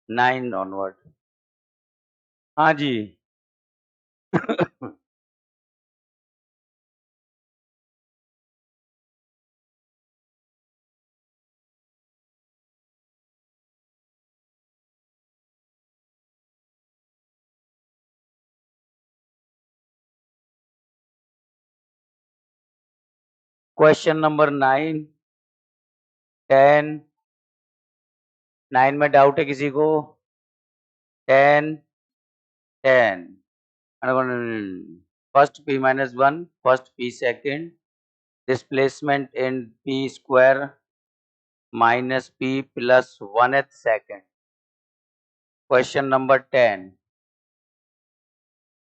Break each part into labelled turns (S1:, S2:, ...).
S1: 9 onward. हाँ जी। Question number 9, 10, 9 में doubt है किसी को? 10, 10, first p minus 1, first p second, displacement in p square minus p plus 1th second। Question number 10,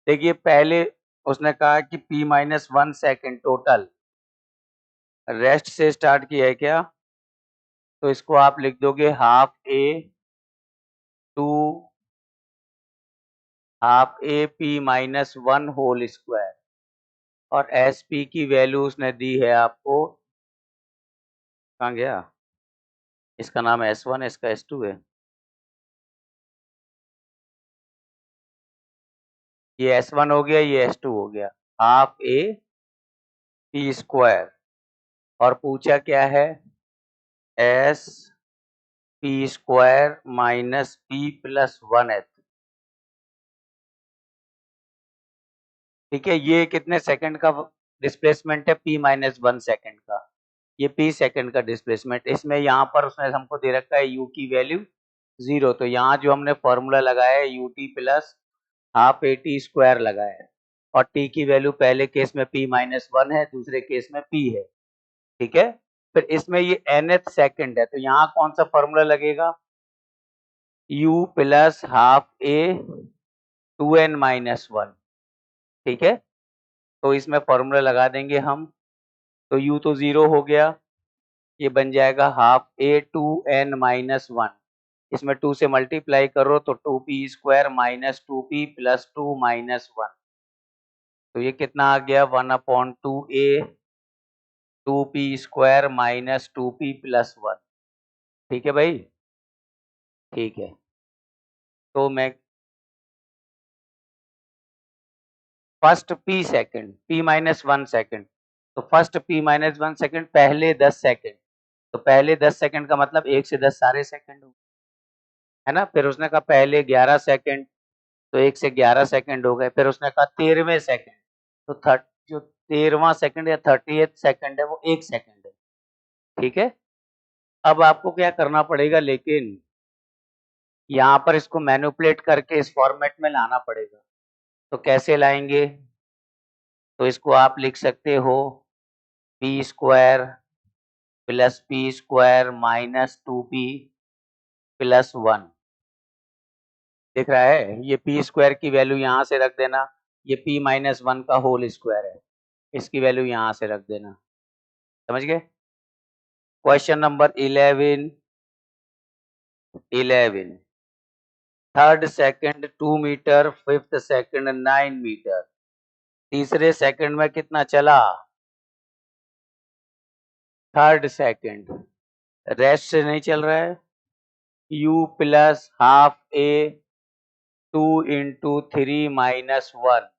S1: देखिए पहले उसने कहा कि p minus 1 second total, rest से स्टार्ट किया है क्या? तो इसको आप लिख दोगे half a two half a p minus 1 whole square, और एस पी की वैल्यू उसने दी है आपको, कहाँ गया? इसका नाम S1 है, इसका S2 है। ये S1 हो गया, ये S2 हो गया, हाफ ए पी स्क्वायर, और पूछा क्या है? S P square minus P plus 1h। ठीक है, ये कितने सेकंड का डिस्प्लेसमेंट है? p माइनस 1 सेकंड का। ये p सेकंड का डिस्प्लेसमेंट, इसमें यहाँ पर उसने हमको दे रखा है u की वैल्यू 0, तो यहाँ जो हमने फॉर्मूला लगाया है ut plus half a t square लगाया है, और t की वैल्यू पहले केस में p माइनस 1 है, दूसरे केस में p है। ठीक है, फिर इसमें ये nth सेकंड है, तो यहाँ कौन सा फॉर्मूला लगेगा? u प्लस हाफ ए 2n माइनस 1। ठीक है, तो इसमें फॉर्मूला लगा देंगे हम, तो u तो 0 हो गया, ये बन जाएगा हाफ ए 2n माइनस 1, इसमें 2 से मल्टीप्लाई करो तो 2p square minus 2p plus 2 minus 1, तो ये कितना आ गया? 1/2a 2p square minus 2p plus 1। ठीक है भाई, ठीक है, तो मैं first p second, p minus 1 second, तो फर्स्ट p माइनस 1 सेकंड पहले 10 सेकंड, तो पहले 10 सेकंड का मतलब 1 से 10 सारे सेकंड हो, है ना? फिर उसने कहा पहले 11 सेकंड, तो 1 से 11 सेकंड हो गए। फिर उसने कहा 13वें सेकंड, तो जो 13वां सेकंड या 30th सेकंड है वो 1 सेकंड है। ठीक है, अब आपको क्या करना पड़ेगा, लेकिन यहाँ पर इसको मैनिपुलेट करके इस फॉर्मेट में लाना पड़ेगा। तो कैसे लाएंगे? तो इसको आप लिख सकते हो P square plus P square minus 2p plus 1। दिख रहा है? ये पी स्क्वायर की वैल्यू यहाँ से रख देना, ये p माइनस 1 का होल स्क्वायर है, इसकी वैल्यू यहाँ से रख देना। समझ गए? Question number 11, third second 2 metre, fifth second 9 metre, तीसरे सेकंड में कितना चला? थर्ड सेकंड, रेस्ट से नहीं चल रहा है। u प्लस हाफ ए 2 इंटू 3 माइनस 1,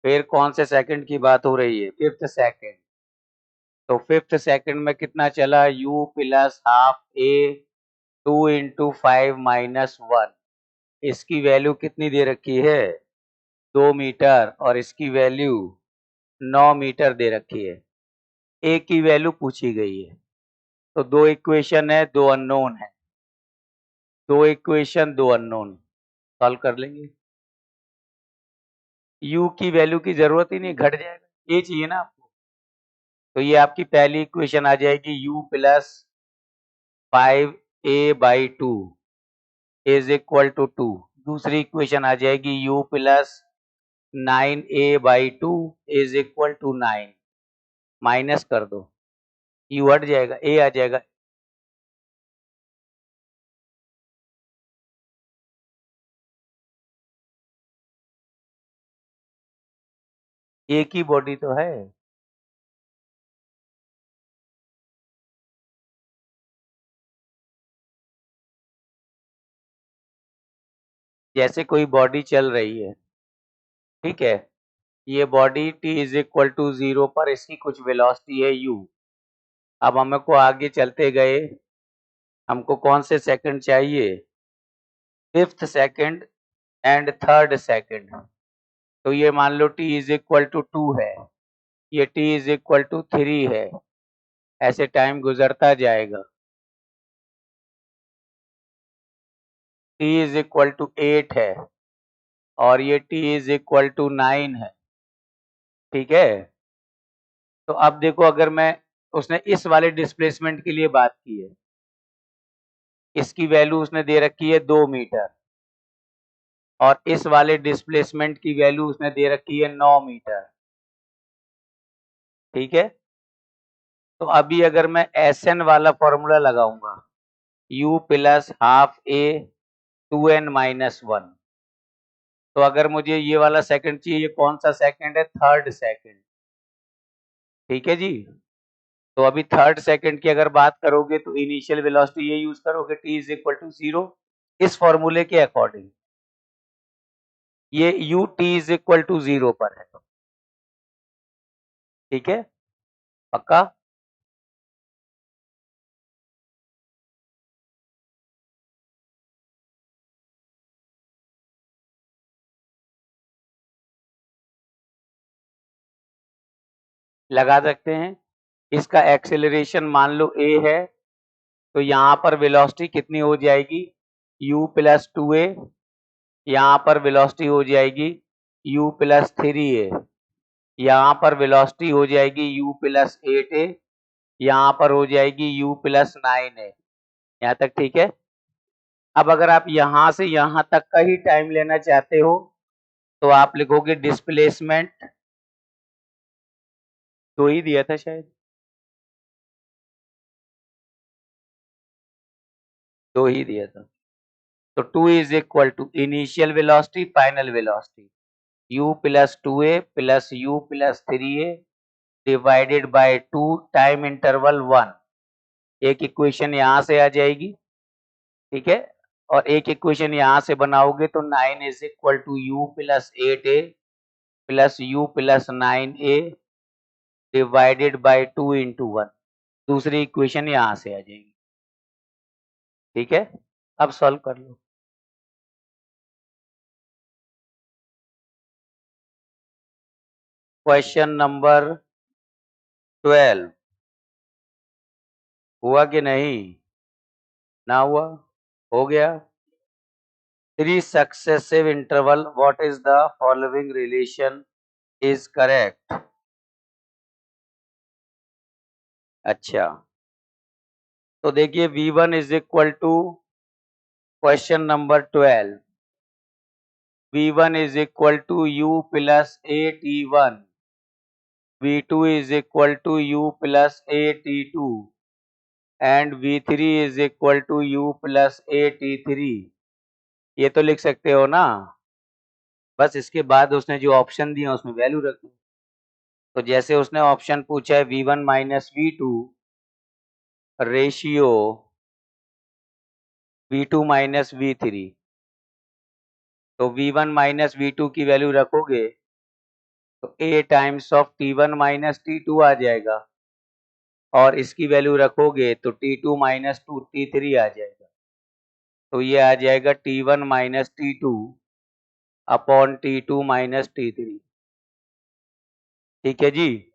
S1: फिर कौन से सेकंड की बात हो रही है? फिफ्थ सेकंड, तो फिफ्थ सेकंड में कितना चला? u प्लस हाफ ए 2 इंटू 5 माइनस 1, इसकी वैल्यू कितनी दे रखी है? 2 मीटर, और इसकी वैल्यू 9 मीटर दे रखी है। ए की वैल्यू पूछी गई है, तो दो इक्वेशन है, दो अननोन है, दो इक्वेशन दो अननोन, सॉल्व कर लेंगे। u की वैल्यू की जरूरत ही नहीं, घट जाएगा, ये चाहिए ना आपको, तो ये आपकी पहली इक्वेशन आ जाएगी u plus 5a/2 is equal to 2। दूसरी इक्वेशन आ जाएगी u plus 9a/2 is equal to 9, minus कर दो, u हट जाएगा, a आ जाएगा। a की बॉडी तो है, जैसे कोई बॉडी चल रही है, ठीक है, ये body t is equal to 0 पर इसकी कुछ वेलोसिटी है u। अब हमको आगे चलते गए, हमको कौन से सेकंड चाहिए, 5th second and 3rd second. तो ये मान लो t इज इक्वल टू 2 है, ये t इज इक्वल टू 3 है, ऐसे टाइम गुजरता जाएगा। t इज इक्वल टू 8 है और ये t इज इक्वल टू 9 है, ठीक है। तो अब देखो, अगर मैं, उसने इस वाले डिस्प्लेसमेंट के लिए बात की है, इसकी वैल्यू उसने दे रखी है 2 मीटर और इस वाले डिस्प्लेसमेंट की वैल्यू उसने दे रखी है 9 मीटर, ठीक है। तो अभी अगर मैं SN वाला फॉर्मूला लगाऊंगा, u plus half a 2n minus 1, तो अगर मुझे ये वाला सेकंड चाहिए, ये कौन सा सेकंड है, 3rd सेकंड, ठीक है जी। तो अभी 3rd सेकंड की अगर बात करोगे तो इनिशियल वेलोसिटी ये यूज करोगे, t इज इक्वल टू 0 इस फॉर्मूले के अकॉर्डिंग, ये u t is equal to 0 पर है, ठीक है, पक्का। लगा सकते हैं। इसका एक्सेलरेशन मान लो a है, तो यहाँ पर वेलोसिटी कितनी हो जाएगी, u प्लस 2a, यहाँ पर वेलोसिटी हो जाएगी u प्लस 3a, यहाँ पर वेलोसिटी हो जाएगी u प्लस 8a, यहाँ पर हो जाएगी u प्लस 9a। यहाँ तक ठीक है। अब अगर आप यहाँ से यहाँ तक का ही टाइम लेना चाहते हो तो आप लिखोगे डिस्प्लेसमेंट, 2 ही दिया था शायद, 2 ही दिया था। तो 2 is equal to initial velocity final velocity u plus 2a plus u plus 3a divided by 2 time interval 1। एक इक्वेशन यहाँ से आ जाएगी, ठीक है, और एक इक्वेशन यहाँ से बनाओगे तो 9 is equal to u plus 8a plus u plus 9a divided by 2 into 1। दूसरी इक्वेशन यहाँ से आ जाएगी, ठीक है। अब सॉल्व कर लो। क्वेश्चन नंबर 12 हुआ कि नहीं, ना हुआ, हो गया। 3 successive interval, what is the following relation is correct? अच्छा, तो देखिए V1 is equal to question number 12, V1 is equal to u plus 8t1, V2 is equal to u plus 8t2 and V3 is equal to u plus 8t3। ये तो लिख सकते हो ना, बस इसके बाद उसने जो ऑप्शन दिया उसमें वैल्यू रखनी। तो जैसे उसने ऑप्शन पूछा है V1 minus V2 ratio V2 minus V3, तो V1 माइनस V2 की वैल्यू रखोगे तो A times of T1 minus T2 आ जाएगा और इसकी वैल्यू रखोगे तो T2 माइनस T3 आ जाएगा। तो ये आ जाएगा T1 minus T2 upon T2 minus T3, ठीक है जी।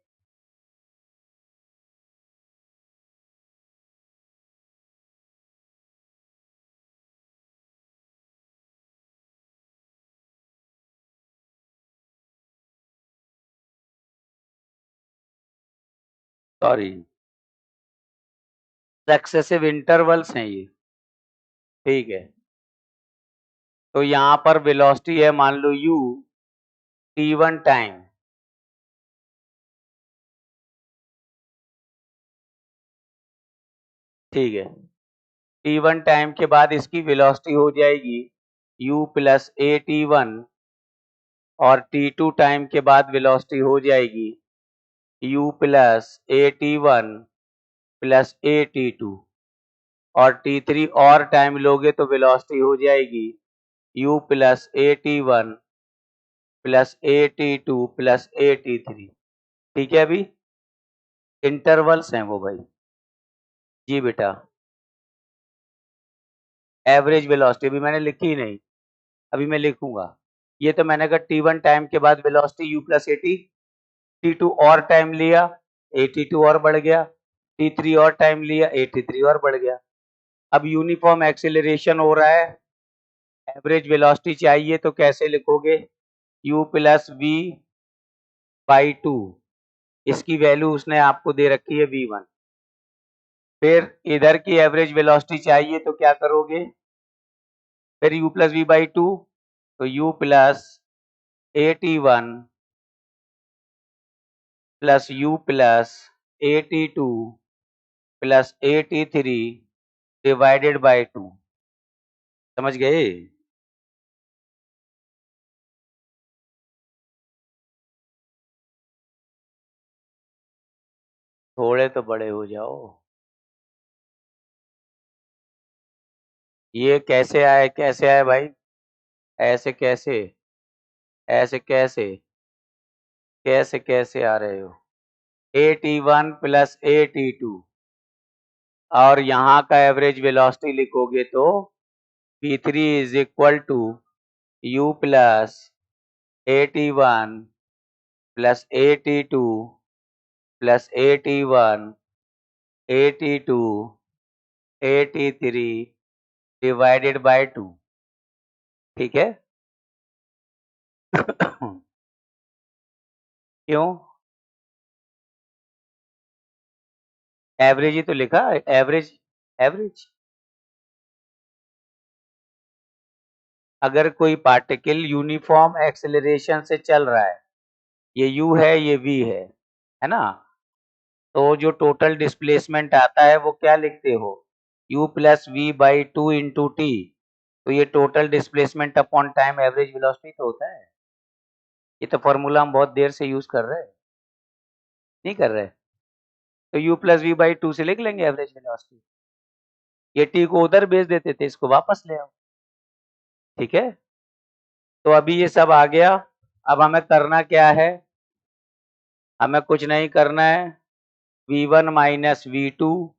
S1: सॉरी, सक्सेसिव इंटरवल्स हैं ये, ठीक है। तो यहाँ पर वेलोसिटी है मान लो u t1 टाइम, ठीक है, t1 टाइम के बाद इसकी वेलोसिटी हो जाएगी u प्लस ए t1 और t2 टाइम के बाद वेलोसिटी हो जाएगी u प्लस ए t1 प्लस ए t2 और t3 और टाइम लोगे तो वेलोसिटी हो जाएगी u plus AT1 plus AT2 plus AT3। ठीक है, अभी इंटरवल्स हैं वो भाई। जी बेटा, एवरेज वेलोसिटी अभी मैंने लिखी ही नहीं, अभी मैं लिखूंगा। ये तो मैंने कहा T1 टाइम के बाद velocity u plus AT, T2 और टाइम लिया, AT2 और बढ़ गया, T3 और टाइम लिया, AT3 और बढ़ गया। अब यूनिफॉर्म एक्सेलरेशन हो रहा है, एवरेज वेलोसिटी चाहिए, तो कैसे लिखोगे? u प्लस v बाई 2, इसकी वैल्यू उसने आपको दे रखी है v1। फिर इधर की एवरेज वेलोसिटी चाहिए तो क्या करोगे? फिर u प्लस v बाई 2, तो u plus AT1 plus u plus AT2 plus AT3 divided by 2। समझ गए? थोड़े तो बड़े हो जाओ। ये कैसे आए, कैसे आए भाई? ऐसे कैसे, ऐसे कैसे, कैसे कैसे आ रहे हो? AT1 प्लस AT2 और यहाँ का एवरेज वेलोसिटी लिखोगे तो V3 is equal to u plus AT1 plus AT2 plus AT1 AT2 AT3 divided by 2। ठीक है? क्यों? एवरेज ही तो लिखा, एवरेज, एवरेज। अगर कोई पार्टिकल यूनिफॉर्म एक्सेलरेशन से चल रहा है, ये u है, ये v है ना? तो जो टोटल डिस्प्लेसमेंट आता है वो क्या लिखते हो? u plus v by 2 into t. तो ये total displacement upon time average velocity तो होता है। ये तो फॉर्मूला हम बहुत देर से यूज कर रहे हैं, नहीं कर रहे? तो u प्लस वी बाई 2 से लिख लेंगे एवरेज वेलोसिटी। ये टी को उधर भेज देते थे, इसको वापस ले आओ। ठीक है, तो अभी ये सब आ गया। अब हमें करना क्या है? हमें कुछ नहीं करना है, v1 minus v2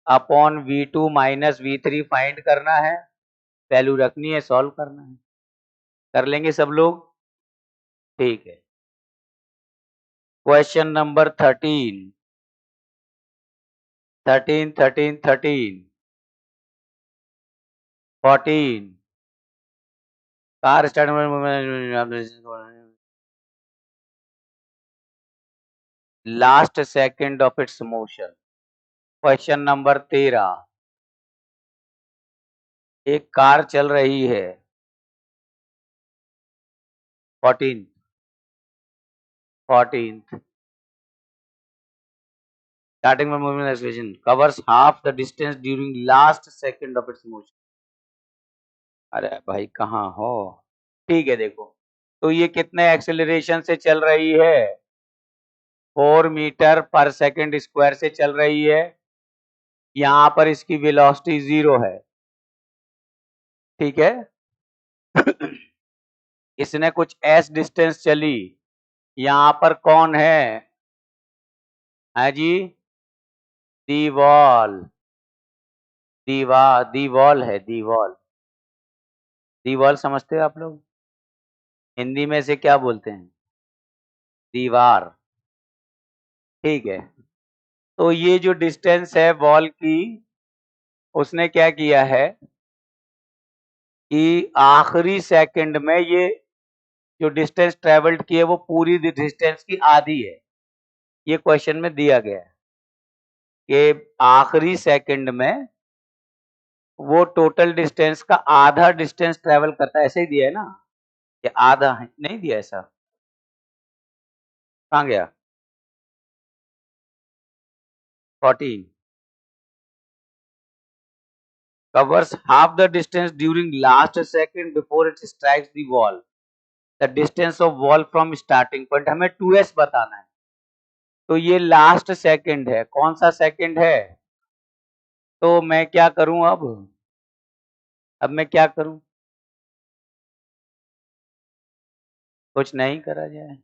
S1: upon v2 minus v3 find करना है, वैल्यू रखनी है, सॉल्व करना है। कर लेंगे सब लोग? ठीक है। Question number 13 13 13 13 14 car start last second of its motion. Question number 13, एक कार चल रही है 14 starting from movement acceleration covers half the distance during last second of its motion। अरे भाई कहाँ हो? ठीक है, देखो तो ये कितने एक्सेलरेशन से चल रही है? 4 मीटर पर सेकंड स्क्वायर से चल रही है। यहाँ पर इसकी वेलोसिटी 0 है। ठीक है? इसने कुछ s डिस्टेंस चली, यहाँ पर कौन है? है जी, दीवाल, दीवाल है, दीवाल। दीवाल समझते हो आप लोग? हिंदी में से क्या बोलते हैं? दीवार। ठीक है, तो ये जो डिस्टेंस है वॉल की, उसने क्या किया है कि आखिरी सेकंड में ये जो डिस्टेंस ट्रेवल्ड की है वो पूरी डिस्टेंस की आधी है। ये क्वेश्चन में दिया गया है कि आखिरी सेकंड में वो टोटल डिस्टेंस का आधा डिस्टेंस ट्रेवल करता है। ऐसे ही दिया है ना, ये आधा है, नहीं दिया ऐसा? कहाँ गया? 14 covers half the distance during last second before it strikes the wall। the distance of wall from starting point हमें 2s बताना है। तो ये लास्ट सेकंड है, कौन सा सेकंड है? तो मैं क्या करूं अब मैं क्या करूं? कुछ नहीं करा जाए,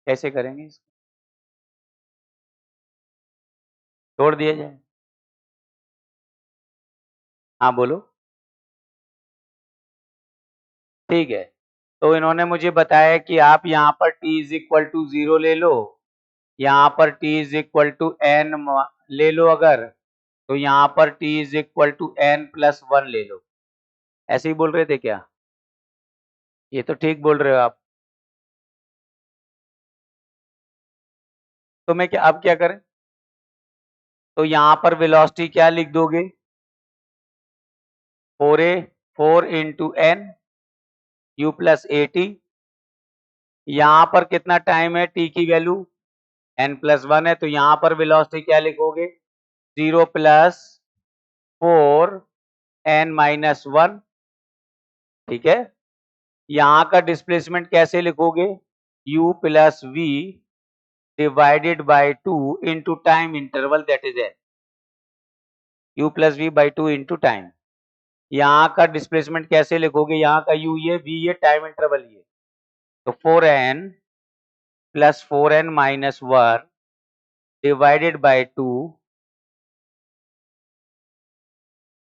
S1: कैसे करेंगे इसको? छोड़ दिया जाए। हाँ बोलो। ठीक है, तो इन्होंने मुझे बताया कि आप यहाँ पर t इज इक्वल टू 0 ले लो, यहाँ पर t is equal to n ले लो अगर, तो यहाँ पर t is equal to n plus 1 ले लो। ऐसे ही बोल रहे थे क्या? ये तो ठीक बोल रहे हो आप। तो मैं क्या, अब क्या करें? तो यहाँ पर वेलोसिटी क्या लिख दोगे? 4a 4 into n u plus a t. यहाँ पर कितना टाइम है t की वैल्यू? n प्लस 1 है, तो यहाँ पर वेलोसिटी क्या लिखोगे? 0 प्लस 4 n माइनस 1। ठीक है, यहाँ का डिस्प्लेसमेंट कैसे लिखोगे? u plus v divided by 2 into time interval that is n, u plus v by 2 into time. यहाँ का डिस्प्लेसमेंट कैसे लिखोगे? यहाँ का u ये, v ये, टाइम इंटरवल ये, तो 4n plus 4n minus 1 divided by 2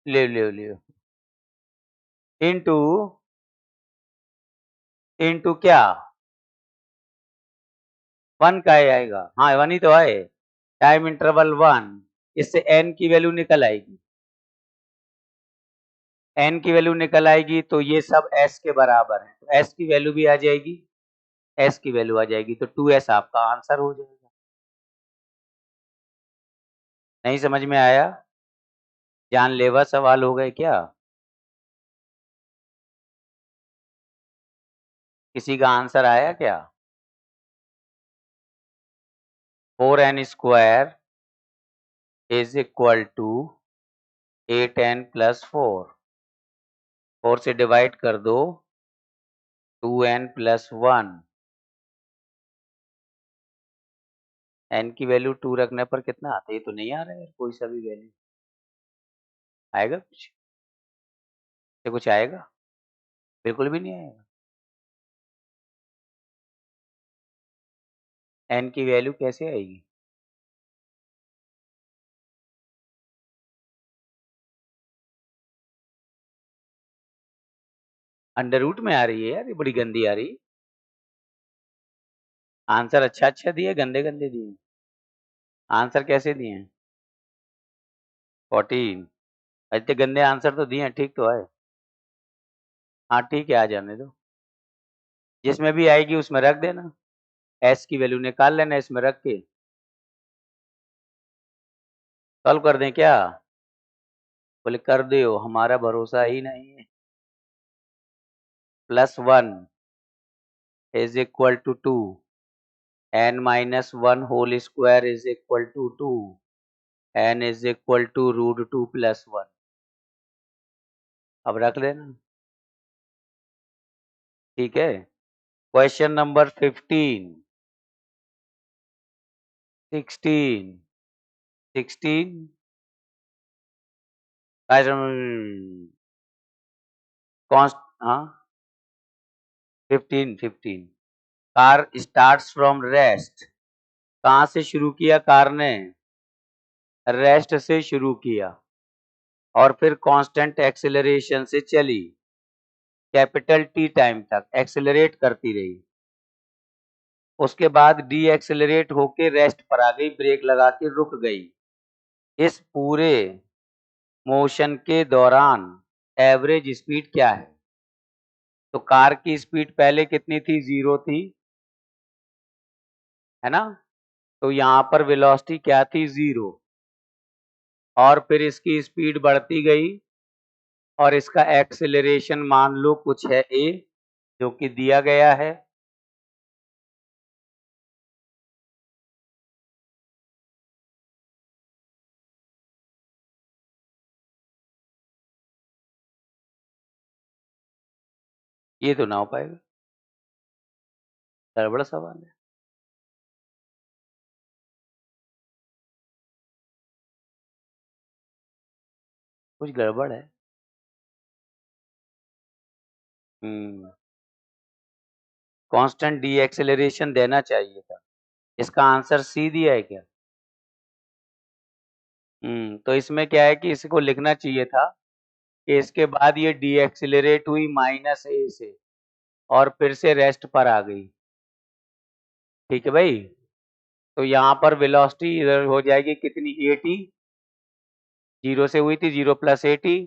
S1: ले इंटू क्या? 1 का ही आएगा, हाँ 1 ही तो आए, टाइम इंटरवल 1, इससे n की वैल्यू निकल आएगी, n की वैल्यू निकल आएगी, तो ये सब s के बराबर है, तो s की वैल्यू भी आ जाएगी, s की वैल्यू आ जाएगी, तो 2s आपका आंसर हो जाएगा। नहीं समझ में आया? जानलेवा सवाल हो गए क्या? किसी का आंसर आया क्या? 4n square is equal to 8n plus 4 से डिवाइड कर दो 2n प्लस 1, n की वैल्यू 2 रखने पर कितना आता है? ये तो नहीं आ रहा है कोई सा भी वैल्यू, आएगा कुछ? ये कुछ आएगा? बिल्कुल भी नहीं आएगा। n की वैल्यू कैसे आएगी? अंडर रूट में आ रही है यार, ये बड़ी गंदी आ रही। आंसर अच्छा अच्छा दिए, गंदे गंदे दिए। आंसर कैसे दिए? 14। इतने गंदे आंसर तो दिए, ठीक तो है। हाँ ठीक है, आ जाने दो, जिसमें भी आएगी उसमें रख देना, एस की वैल्यू निकाल लेना इसमें रख के। सॉल्व कर दें क्या? बोले कर दो, हमारा भरोसा ही नहीं है। +1 is equal to 2, n minus 1 whole square is equal to 2, n is equal to √2 plus 1। अब रख लेना, ठीक है। क्वेश्चन नंबर 15, 16, 16, कॉन्स्ट, हाँ 15, 15। कार स्टार्ट्स फ्रॉम रेस्ट, कहाँ से शुरू किया कार ने? रेस्ट से शुरू किया, और फिर कांस्टेंट एक्सेलरेशन से चली, कैपिटल टी टाइम तक एक्सेलरेट करती रही, उसके बाद डी एक्सेलरेट होके रेस्ट पर आ गई, ब्रेक लगा के रुक गई। इस पूरे मोशन के दौरान एवरेज स्पीड क्या है? तो कार की स्पीड पहले कितनी थी? 0 थी, है ना? तो यहाँ पर वेलोसिटी क्या थी? 0, और फिर इसकी स्पीड बढ़ती गई, और इसका एक्सेलरेशन मान लो कुछ है a, जो कि दिया गया है। ये तो ना हो पाएगा, गड़बड़ सवाल है। कुछ गड़बड़ है। कांस्टेंट डी एक्सेलरेशन देना चाहिए था। इसका आंसर सी दिया है क्या? तो इसमें क्या है कि इसको लिखना चाहिए था कि इसके बाद ये डी एक्सेलरेट हुई माइनस ए से और फिर से रेस्ट पर आ गई। ठीक है भाई? तो यहाँ पर वेलोसिटी इधर हो जाएगी कितनी, 80, 0 से हुई थी 0 प्लस 80,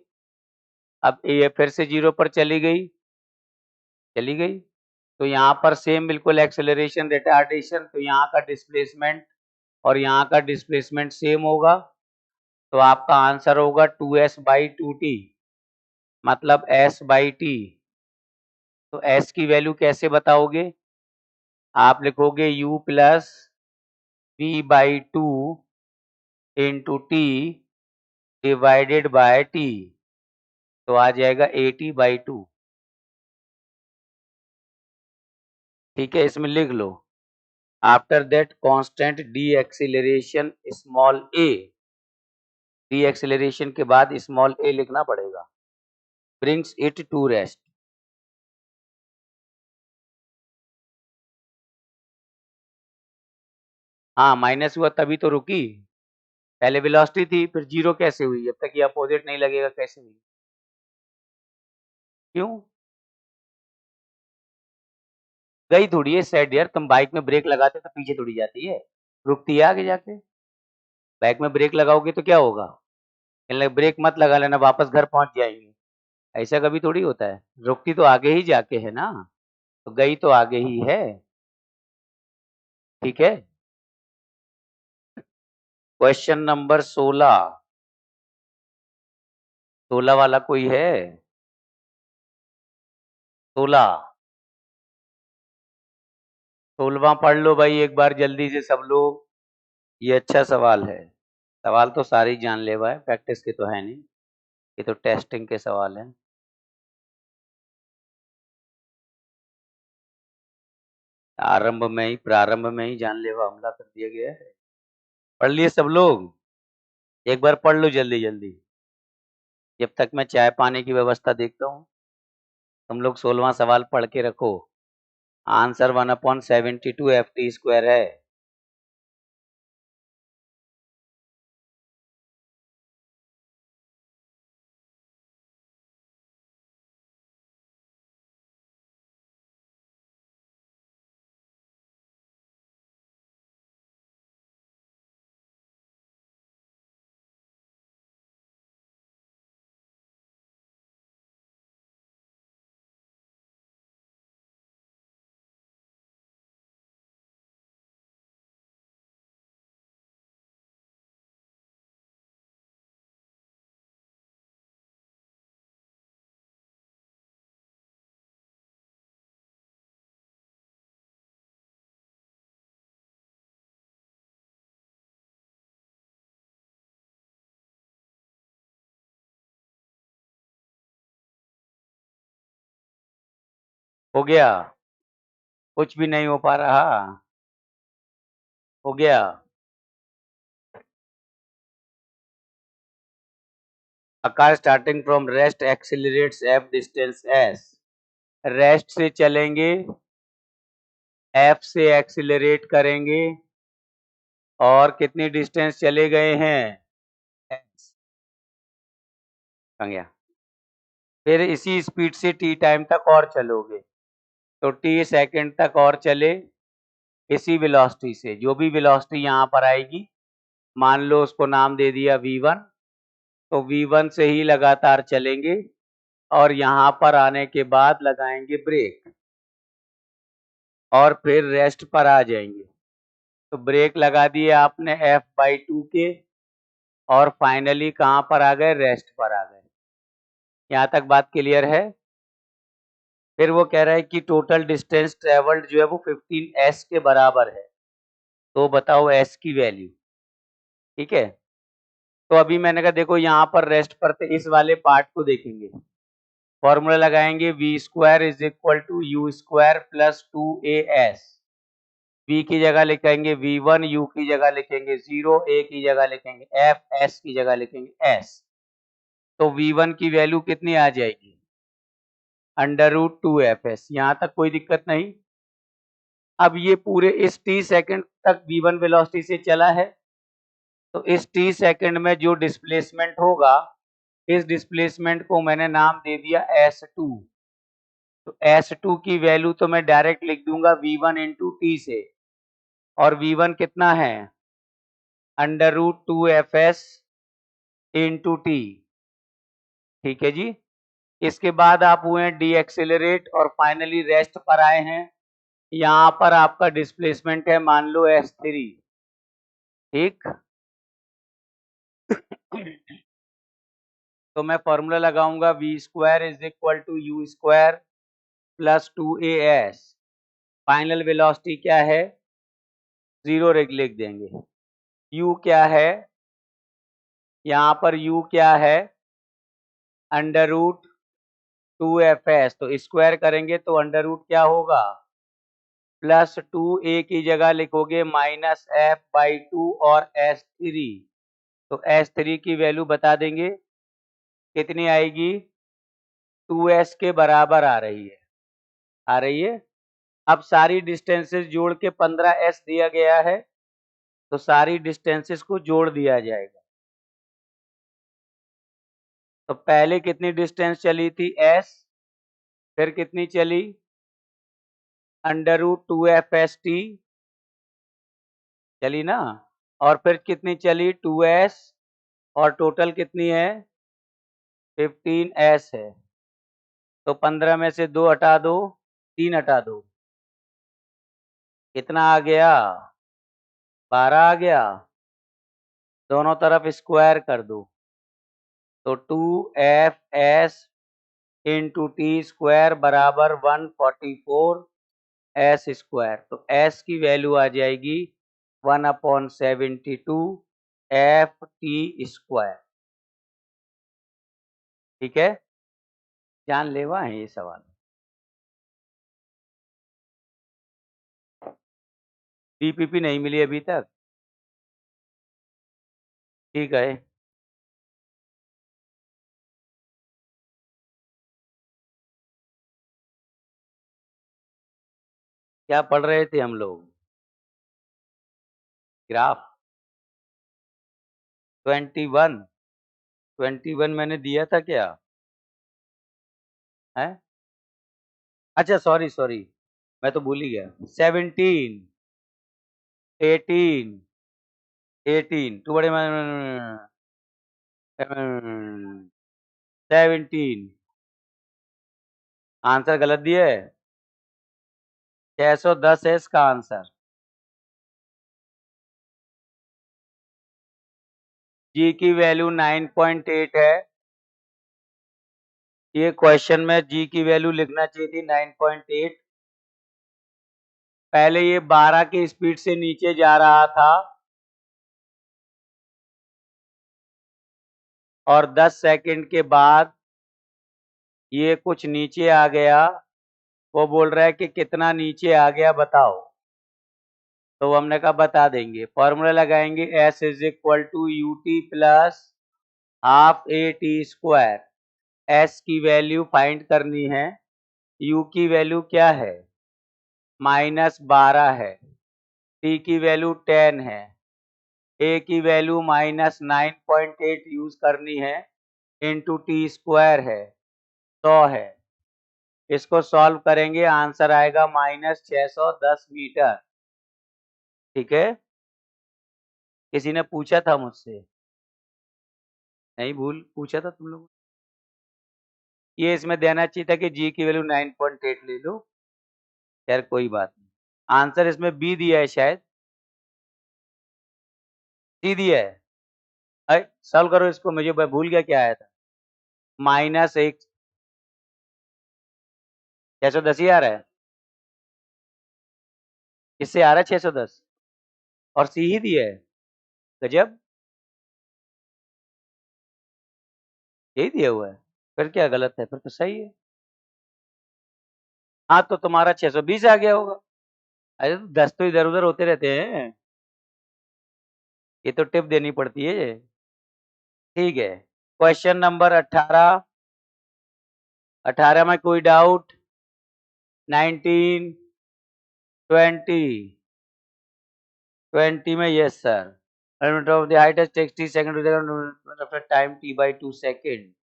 S1: अब ये फिर से 0 पर चली गई, चली गई। तो यहाँ पर सेम बिल्कुल एक्सेलरेशन रिटार्डेशन, तो यहाँ का डिस्प्लेसमेंट और यहाँ का डिस्प्लेसमेंट सेम होगा, तो आपका आंसर होगा 2s/2t, मतलब s/t। तो s की वैल्यू कैसे बताओगे? आप लिखोगे u plus v/2 into t divided by t, तो आ जाएगा 80/2। ठीक है, इसमें लिख लो after that constant de acceleration small a, de acceleration के बाद स्मॉल ए लिखना पड़ेगा, ब्रिंग्स इट टू रेस्ट। हाँ, माइनस हुआ तभी तो रुकी, पहले वेलोसिटी थी फिर 0 कैसे हुई? जब तक ये अपोजिट नहीं लगेगा कैसे हुई? क्यों गई थोड़ी है सेड यार, तुम बाइक में ब्रेक लगाते तो पीछे थोड़ी जाती है, रुकती है आगे जाके। बाइक में ब्रेक लगाओगे तो क्या होगा? ब्रेक मत लगा लेना, वापस घर पहुंच जाएंगे, ऐसा कभी थोड़ी होता है। रुकती तो आगे ही जाके है ना, तो गई तो आगे ही है। ठीक है, क्वेश्चन नंबर 16, 16 वाला कोई है? 16, 16वां पढ़ लो भाई एक बार जल्दी से सब लोग, ये अच्छा सवाल है। सवाल तो सारे ही जानलेवा है, प्रैक्टिस के तो है नहीं, ये तो टेस्टिंग के सवाल हैं। प्रारंभ में ही जानलेवा हमला कर दिया गया है। पढ़ लिए सब लोग? एक बार पढ़ लो जल्दी जल्दी, जब तक मैं चाय पानी की व्यवस्था देखता हूँ। तुम लोग 16वां सवाल पढ़ के रखो। आंसर 1/72 ft² है। हो गया? कुछ भी नहीं हो पा रहा? हो गया? A car starting from rest accelerates f distance s। Rest से चलेंगे, f से एक्सिलरेट करेंगे, और कितनी डिस्टेंस चले गए हैं? s। गया। फिर इसी स्पीड से t टाइम तक और चलोगे, तो t सेकंड तक और चले इसी वेलोसिटी से, जो भी वेलोसिटी यहाँ पर आएगी, मान लो उसको नाम दे दिया v1, तो v1 से ही लगातार चलेंगे और यहाँ पर आने के बाद लगाएंगे ब्रेक और फिर रेस्ट पर आ जाएंगे। तो ब्रेक लगा दिए आपने f/2 के, और फाइनली कहाँ पर आ गए? रेस्ट पर आ गए। यहाँ तक बात क्लियर है? फिर वो कह रहा है कि टोटल डिस्टेंस ट्रेवल्ड जो है वो 15s के बराबर है, तो बताओ s की वैल्यू। ठीक है, तो अभी मैंने कहा देखो यहाँ पर रेस्ट पर थे, इस वाले पार्ट को देखेंगे, फॉर्मूला लगाएंगे v² = u² + 2as। v की जगह लिखेंगे v1, u की जगह लिखेंगे 0, a की जगह लिखेंगे f, s की जगह लिखेंगे s। तो v1 की वैल्यू कितनी आ जाएगी? √2fs। यहाँ तक कोई दिक्कत नहीं। अब ये पूरे इस t सेकंड तक v1 वेलोसिटी से चला है, तो इस t सेकंड में जो डिस्प्लेसमेंट होगा, इस डिस्प्लेसमेंट को मैंने नाम दे दिया s2। तो s2 की वैल्यू तो मैं डायरेक्ट लिख दूंगा v1 इंटू टी से, और v1 कितना है, √2fs इंटू टी। ठीक है जी। इसके बाद आप हुए डी एक्सेलरेट और फाइनली रेस्ट पर आए हैं। यहाँ पर आपका डिस्प्लेसमेंट है मान लो s3। ठीक। तो मैं फॉर्मूला लगाऊंगा v² is equal to u² plus 2as। Final velocity क्या है, 0 लिख देंगे। u क्या है, यहाँ पर u क्या है, √2fs। तो स्क्वायर करेंगे तो अंडर रूट क्या होगा, प्लस 2a की जगह लिखोगे -f/2 और s3। तो s3 की वैल्यू बता देंगे कितनी आएगी, 2s के बराबर आ रही है, अब सारी डिस्टेंसेस जोड़ के 15s दिया गया है, तो सारी डिस्टेंसेस को जोड़ दिया जाएगा। तो पहले कितनी डिस्टेंस चली थी s, फिर कितनी चली √2fst चली ना, और फिर कितनी चली 2s, और टोटल कितनी है 15s है। तो 15 में से 2 हटा दो, 3 हटा दो, कितना आ गया, 12 आ गया। दोनों तरफ स्क्वायर कर दो, तो 2fs इंटू टी स्क्वायर बराबर 144s²। तो s की वैल्यू आ जाएगी 1/72 ft²। ठीक है, जानलेवा है ये सवाल। बीपीपी नहीं मिली अभी तक, ठीक है। क्या पढ़ रहे थे हम लोग, ग्राफ 21 मैंने दिया था क्या है, अच्छा सॉरी मैं तो भूल ही गया। 17 18 18 टू बड़े 17 आंसर गलत दिया है, 610 है इसका आंसर। जी की वैल्यू 9.8 है। ये क्वेश्चन में जी की वैल्यू लिखना चाहिए थी 9.8। पहले ये 12 की स्पीड से नीचे जा रहा था, और 10 सेकंड के बाद ये कुछ नीचे आ गया। वो बोल रहा है कि कितना नीचे आ गया बताओ, तो हमने कहा बता देंगे। फॉर्मूला लगाएंगे s is equal to ut plus half at²। s की वैल्यू फाइंड करनी है, u की वैल्यू क्या है -12 है, t की वैल्यू 10 है, a की वैल्यू -9.8 यूज करनी है, इंटू t² है, 100 है। इसको सॉल्व करेंगे, आंसर आएगा -610 मीटर। ठीक है, किसी ने पूछा था मुझसे, नहीं भूल पूछा था तुम लोग, ये इसमें देना चाहिए था कि जी की वैल्यू 9.8 ले लो। खैर कोई बात नहीं, आंसर इसमें बी दिया है शायद, सी दिया है। अरे सॉल्व करो इसको, मुझे मैं भूल गया क्या आया था, -1 610 ही आ रहा है, इससे आ रहा है 610, और सी ही दिया है, गजब, यही दिया हुआ है, फिर क्या गलत है, फिर तो सही है। हाँ तो तुम्हारा 620 आ गया होगा। अरे तो 10 तो इधर उधर होते रहते हैं, ये तो टिप देनी पड़ती है। ठीक है, क्वेश्चन नंबर 18 18 में कोई डाउट? 19, 20 में yes sir. Element of the height has takes t second to the after time t by 2 second.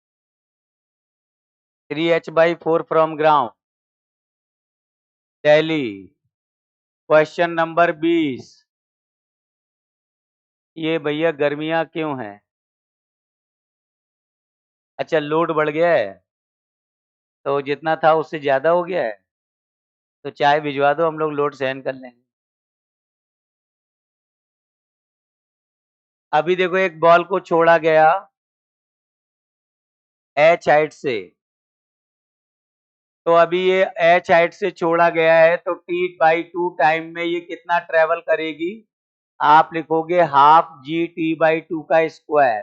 S1: 3h by 4 from ground. Delhi. Question number 20। ये भैया गर्मियां क्यों हैं? अच्छा लोड बढ़ गया है, तो जितना था उससे ज्यादा हो गया है, तो चाय भिजवा दो, हम लोग लोड सहन कर लेंगे। अभी देखो एक बॉल को छोड़ा गया एच हाइट से, तो अभी ये एच हाइट से छोड़ा गया है, तो टी बाई 2 टाइम में ये कितना ट्रेवल करेगी? आप लिखोगे हाफ जी टी बाई 2 का square,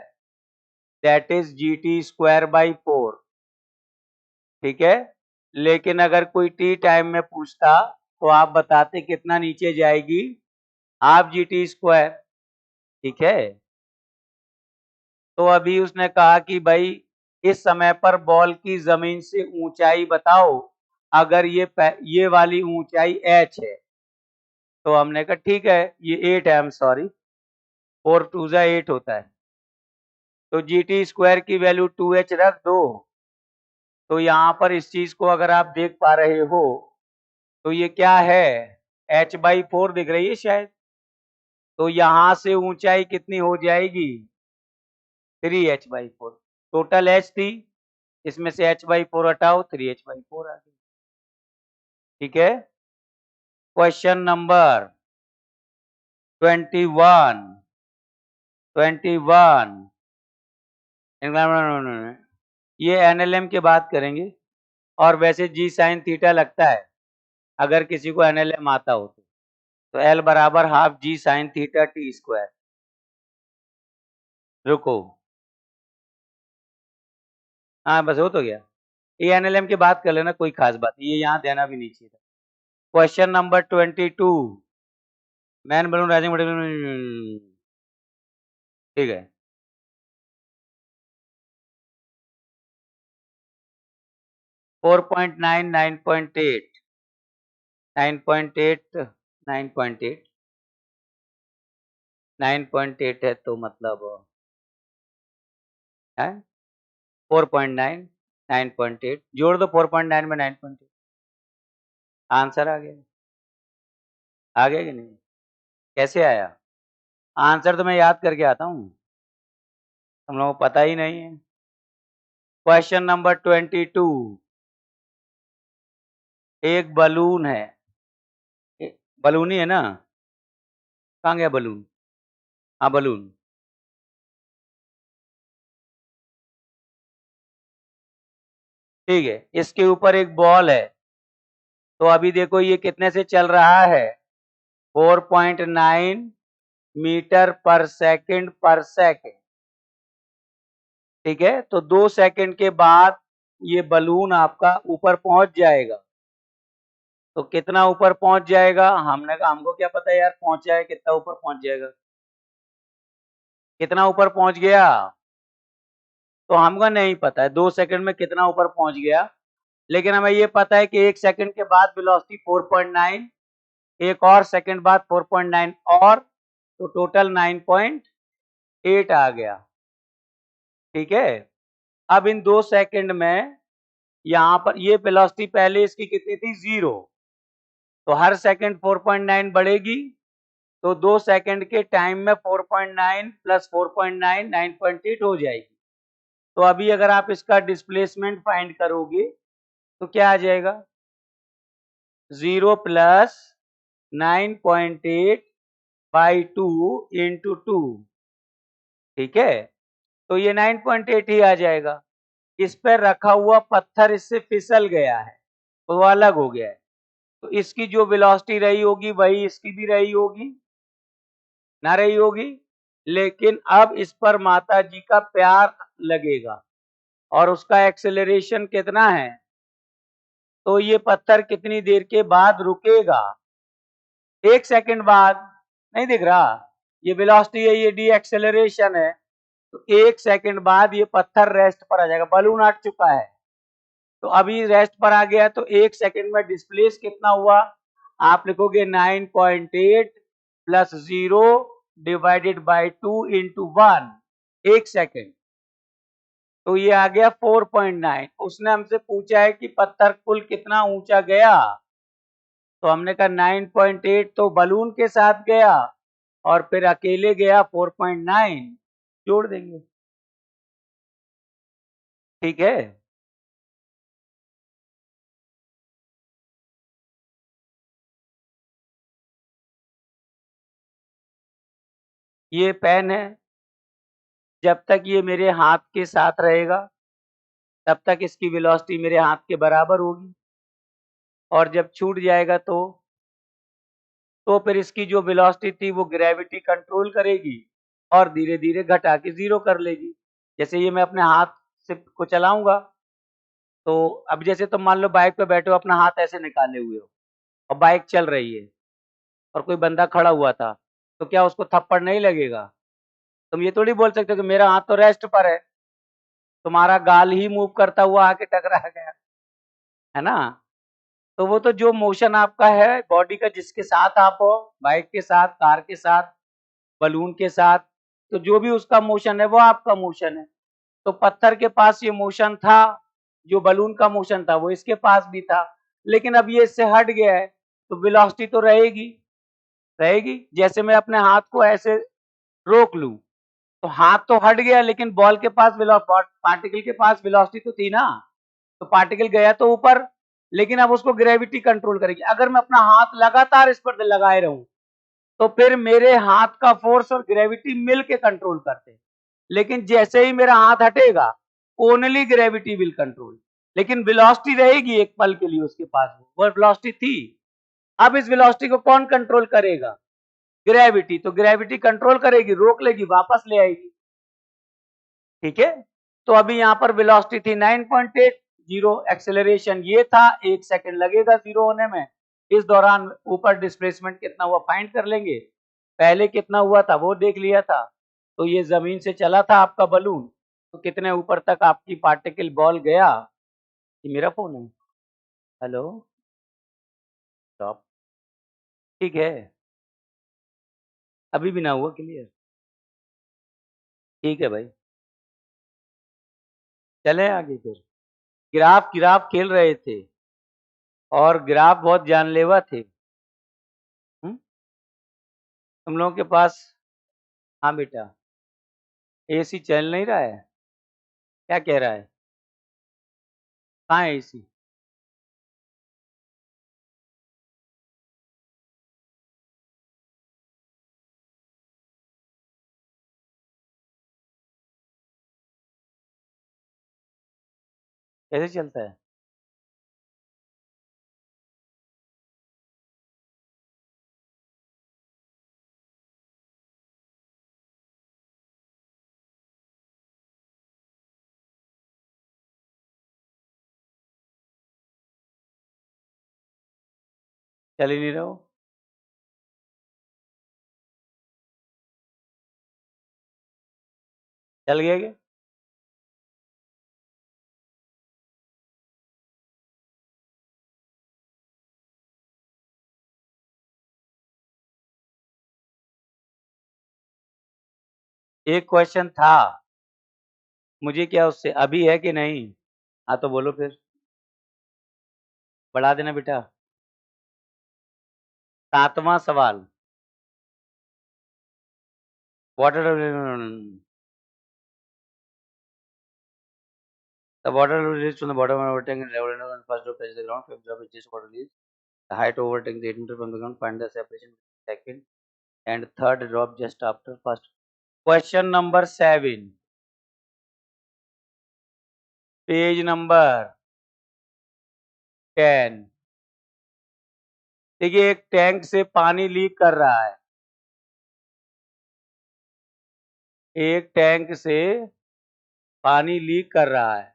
S1: that is ji t square by 4। ठीक है, लेकिन अगर कोई टी टाइम में पूछता तो आप बताते कितना नीचे जाएगी? Half g t square. ठीक है, तो अभी उसने कहा कि भाई इस समय पर बॉल की जमीन से ऊंचाई बताओ, अगर ये वाली ऊंचाई h है, तो हमने कहा ठीक है, ये 8 है, आई एम सॉरी, 4 2 जा 8 होता है, तो जी टी स्क्वायर की वैल्यू 2h रख दो। तो यहाँ पर इस चीज को अगर आप देख पा रहे हो, तो ये क्या है? h बाई 4 दिख रही है शायद, तो यहाँ से ऊंचाई कितनी हो जाएगी? 3h by 4। टोटल h थी, इसमें से h बाई 4 हटाओ, 3h बाई 4 आ गई। ठीक है, क्वेश्चन नंबर 21। ये एनएलएम की बात करेंगे, और वैसे जी साइन थीटा लगता है अगर किसी को एनएलएम आता हो तो एल बराबर हाफ जी साइन थीटा टी स्क्वायर। रुको, हाँ बस हो तो गया, ये एनएलएम की बात कर लेना, कोई खास बात नहीं, ये यहाँ देना भी नहीं चाहिए था। Question number 22। Man balloon rising, ठीक है, फोर पॉइंट 9.8 9.8 है, तो मतलब है 4.9 9.8 जोड़ दो, 4.9 में 9.8, आंसर आ गया। आ गया कि नहीं? कैसे आया? आंसर तो मैं याद करके आता हूँ, हम लोगों को पता ही नहीं है। Question number 22। एक बलून है, बलून ही है ना? कहाँ गया बलून? हाँ बलून, ठीक है, इसके ऊपर एक बॉल है, तो अभी देखो ये कितने से चल रहा है? 4.9 मीटर पर सेकंड। ठीक है, तो 2 सेकंड के बाद ये बलून आपका ऊपर पहुंच जाएगा। तो कितना ऊपर पहुंच जाएगा? हमने कहा हमको क्या पता यार पहुंच जाए, कितना ऊपर पहुंच जाएगा, कितना ऊपर पहुंच गया? तो हमको नहीं पता है 2 सेकंड में कितना ऊपर पहुंच गया, लेकिन हमें ये पता है कि 1 सेकंड के बाद वेलोसिटी 4.9, एक और सेकंड बाद 4.9 और, तो टोटल 9.8 आ गया। ठीक है, अब इन 2 सेकंड में यहाँ पर ये वेलोसिटी पहले इसकी कितनी थी? 0, तो हर सेकंड 4.9 बढ़ेगी, तो 2 सेकंड के टाइम में 4.9 प्लस 4.9 9.8 हो जाएगी। तो अभी अगर आप इसका डिस्प्लेसमेंट फाइंड करोगे तो क्या आ जाएगा? 0 प्लस 9.8 बाई 2 इंटू 2। ठीक है, तो ये 9.8 ही आ जाएगा। इस पर रखा हुआ पत्थर इससे फिसल गया है, तो वो अलग हो गया है, तो इसकी जो वेलोसिटी रही होगी वही इसकी भी रही होगी, ना रही होगी, लेकिन अब इस पर माता जी का प्यार लगेगा, और उसका एक्सेलरेशन कितना है? तो ये पत्थर कितनी देर के बाद रुकेगा? 1 सेकंड बाद। नहीं दिख रहा? ये वेलोसिटी है, ये डी एक्सेलरेशन है, तो 1 सेकंड बाद ये पत्थर रेस्ट पर आ जाएगा, बलून हट चुका है, तो अभी रेस्ट पर आ गया, तो 1 सेकंड में डिस्प्लेस कितना हुआ? आप लिखोगे 9.8 plus 0 divided by 2 into 1, 1 second, तो ये आ गया 4.9। उसने हमसे पूछा है कि पत्थर कुल कितना ऊंचा गया, तो हमने कहा 9.8 तो बलून के साथ गया और फिर अकेले गया 4.9, जोड़ देंगे। ठीक है, ये पेन है, जब तक ये मेरे हाथ के साथ रहेगा तब तक इसकी वेलोसिटी मेरे हाथ के बराबर होगी, और जब छूट जाएगा तो फिर इसकी जो वेलोसिटी थी वो ग्रेविटी कंट्रोल करेगी और धीरे धीरे घटा के जीरो कर लेगी। जैसे ये मैं अपने हाथ से को चलाऊंगा, तो अब जैसे तुम मान लो बाइक पे बैठे हो, अपना हाथ ऐसे निकाले हुए हो और बाइक चल रही है और कोई बंदा खड़ा हुआ था, तो क्या उसको थप्पड़ नहीं लगेगा? तुम ये थोड़ी बोल सकते हो कि मेरा हाथ तो रेस्ट पर है, तुम्हारा गाल ही मूव करता हुआ आके टकरा गया, है ना? तो वो तो जो मोशन आपका है बॉडी का, जिसके साथ आप हो, बाइक के साथ, कार के साथ, बलून के साथ, तो जो भी उसका मोशन है वो आपका मोशन है। तो पत्थर के पास ये मोशन था, जो बलून का मोशन था वो इसके पास भी था, लेकिन अब ये इससे हट गया है, तो वेलोसिटी तो रहेगी, रहेगी। जैसे मैं अपने हाथ को ऐसे रोक लूं, तो हाथ तो हट गया, लेकिन बॉल के पास पार्टिकल के पास वेलोसिटी तो थी ना, तो पार्टिकल गया तो ऊपर, लेकिन अब उसको ग्रेविटी कंट्रोल करेगी। अगर मैं अपना हाथ लगातार इस पर लगाए रहूं, तो फिर मेरे हाथ का फोर्स और ग्रेविटी मिल के कंट्रोल करते हैं, लेकिन जैसे ही मेरा हाथ हटेगा, ओनली ग्रेविटी विल कंट्रोल, लेकिन वेलोसिटी रहेगी एक पल के लिए उसके पास, वो वेलोसिटी थी। अब इस वेलोसिटी को कौन कंट्रोल करेगा? ग्रेविटी। तो ग्रेविटी कंट्रोल करेगी, रोक लेगी, वापस ले आएगी। ठीक है, तो अभी यहाँ पर वेलोसिटी थी 9.8, जीरो एक्सेलरेशन ये था, 1 सेकंड लगेगा जीरो होने में। इस दौरान ऊपर डिस्प्लेसमेंट कितना हुआ फाइंड कर लेंगे, पहले कितना हुआ था वो देख लिया था। तो ये जमीन से चला था आपका बलून, तो कितने ऊपर तक आपकी पार्टिकल बॉल गया? ये मेरा फोन है, हेलो, स्टॉप। ठीक है, अभी भी ना हुआ क्लियर? ठीक है भाई, चले आगे फिर। ग्राफ ग्राफ खेल रहे थे और ग्राफ बहुत जानलेवा थे। तुम लोगों के पास, हाँ बेटा, एसी चल नहीं रहा है? क्या कह रहा है? कहाँ है एसी? कैसे चलता है? चल ही नहीं रहा हो? चल गया क्या? एक क्वेश्चन था, मुझे क्या उससे, अभी है कि नहीं? हाँ तो बोलो फिर, बढ़ा देना बेटा। 7वां सवाल, water, the water released from the bottom of overtaking and level on the first drop touches the ground, fifth drop is just water release. The height overtaking the 8 meter from the ground, find the separation between second and third drop just after first. Question number 7, page number 10। देखिए, एक tank से पानी leak कर रहा है, एक tank से पानी लीक कर रहा है,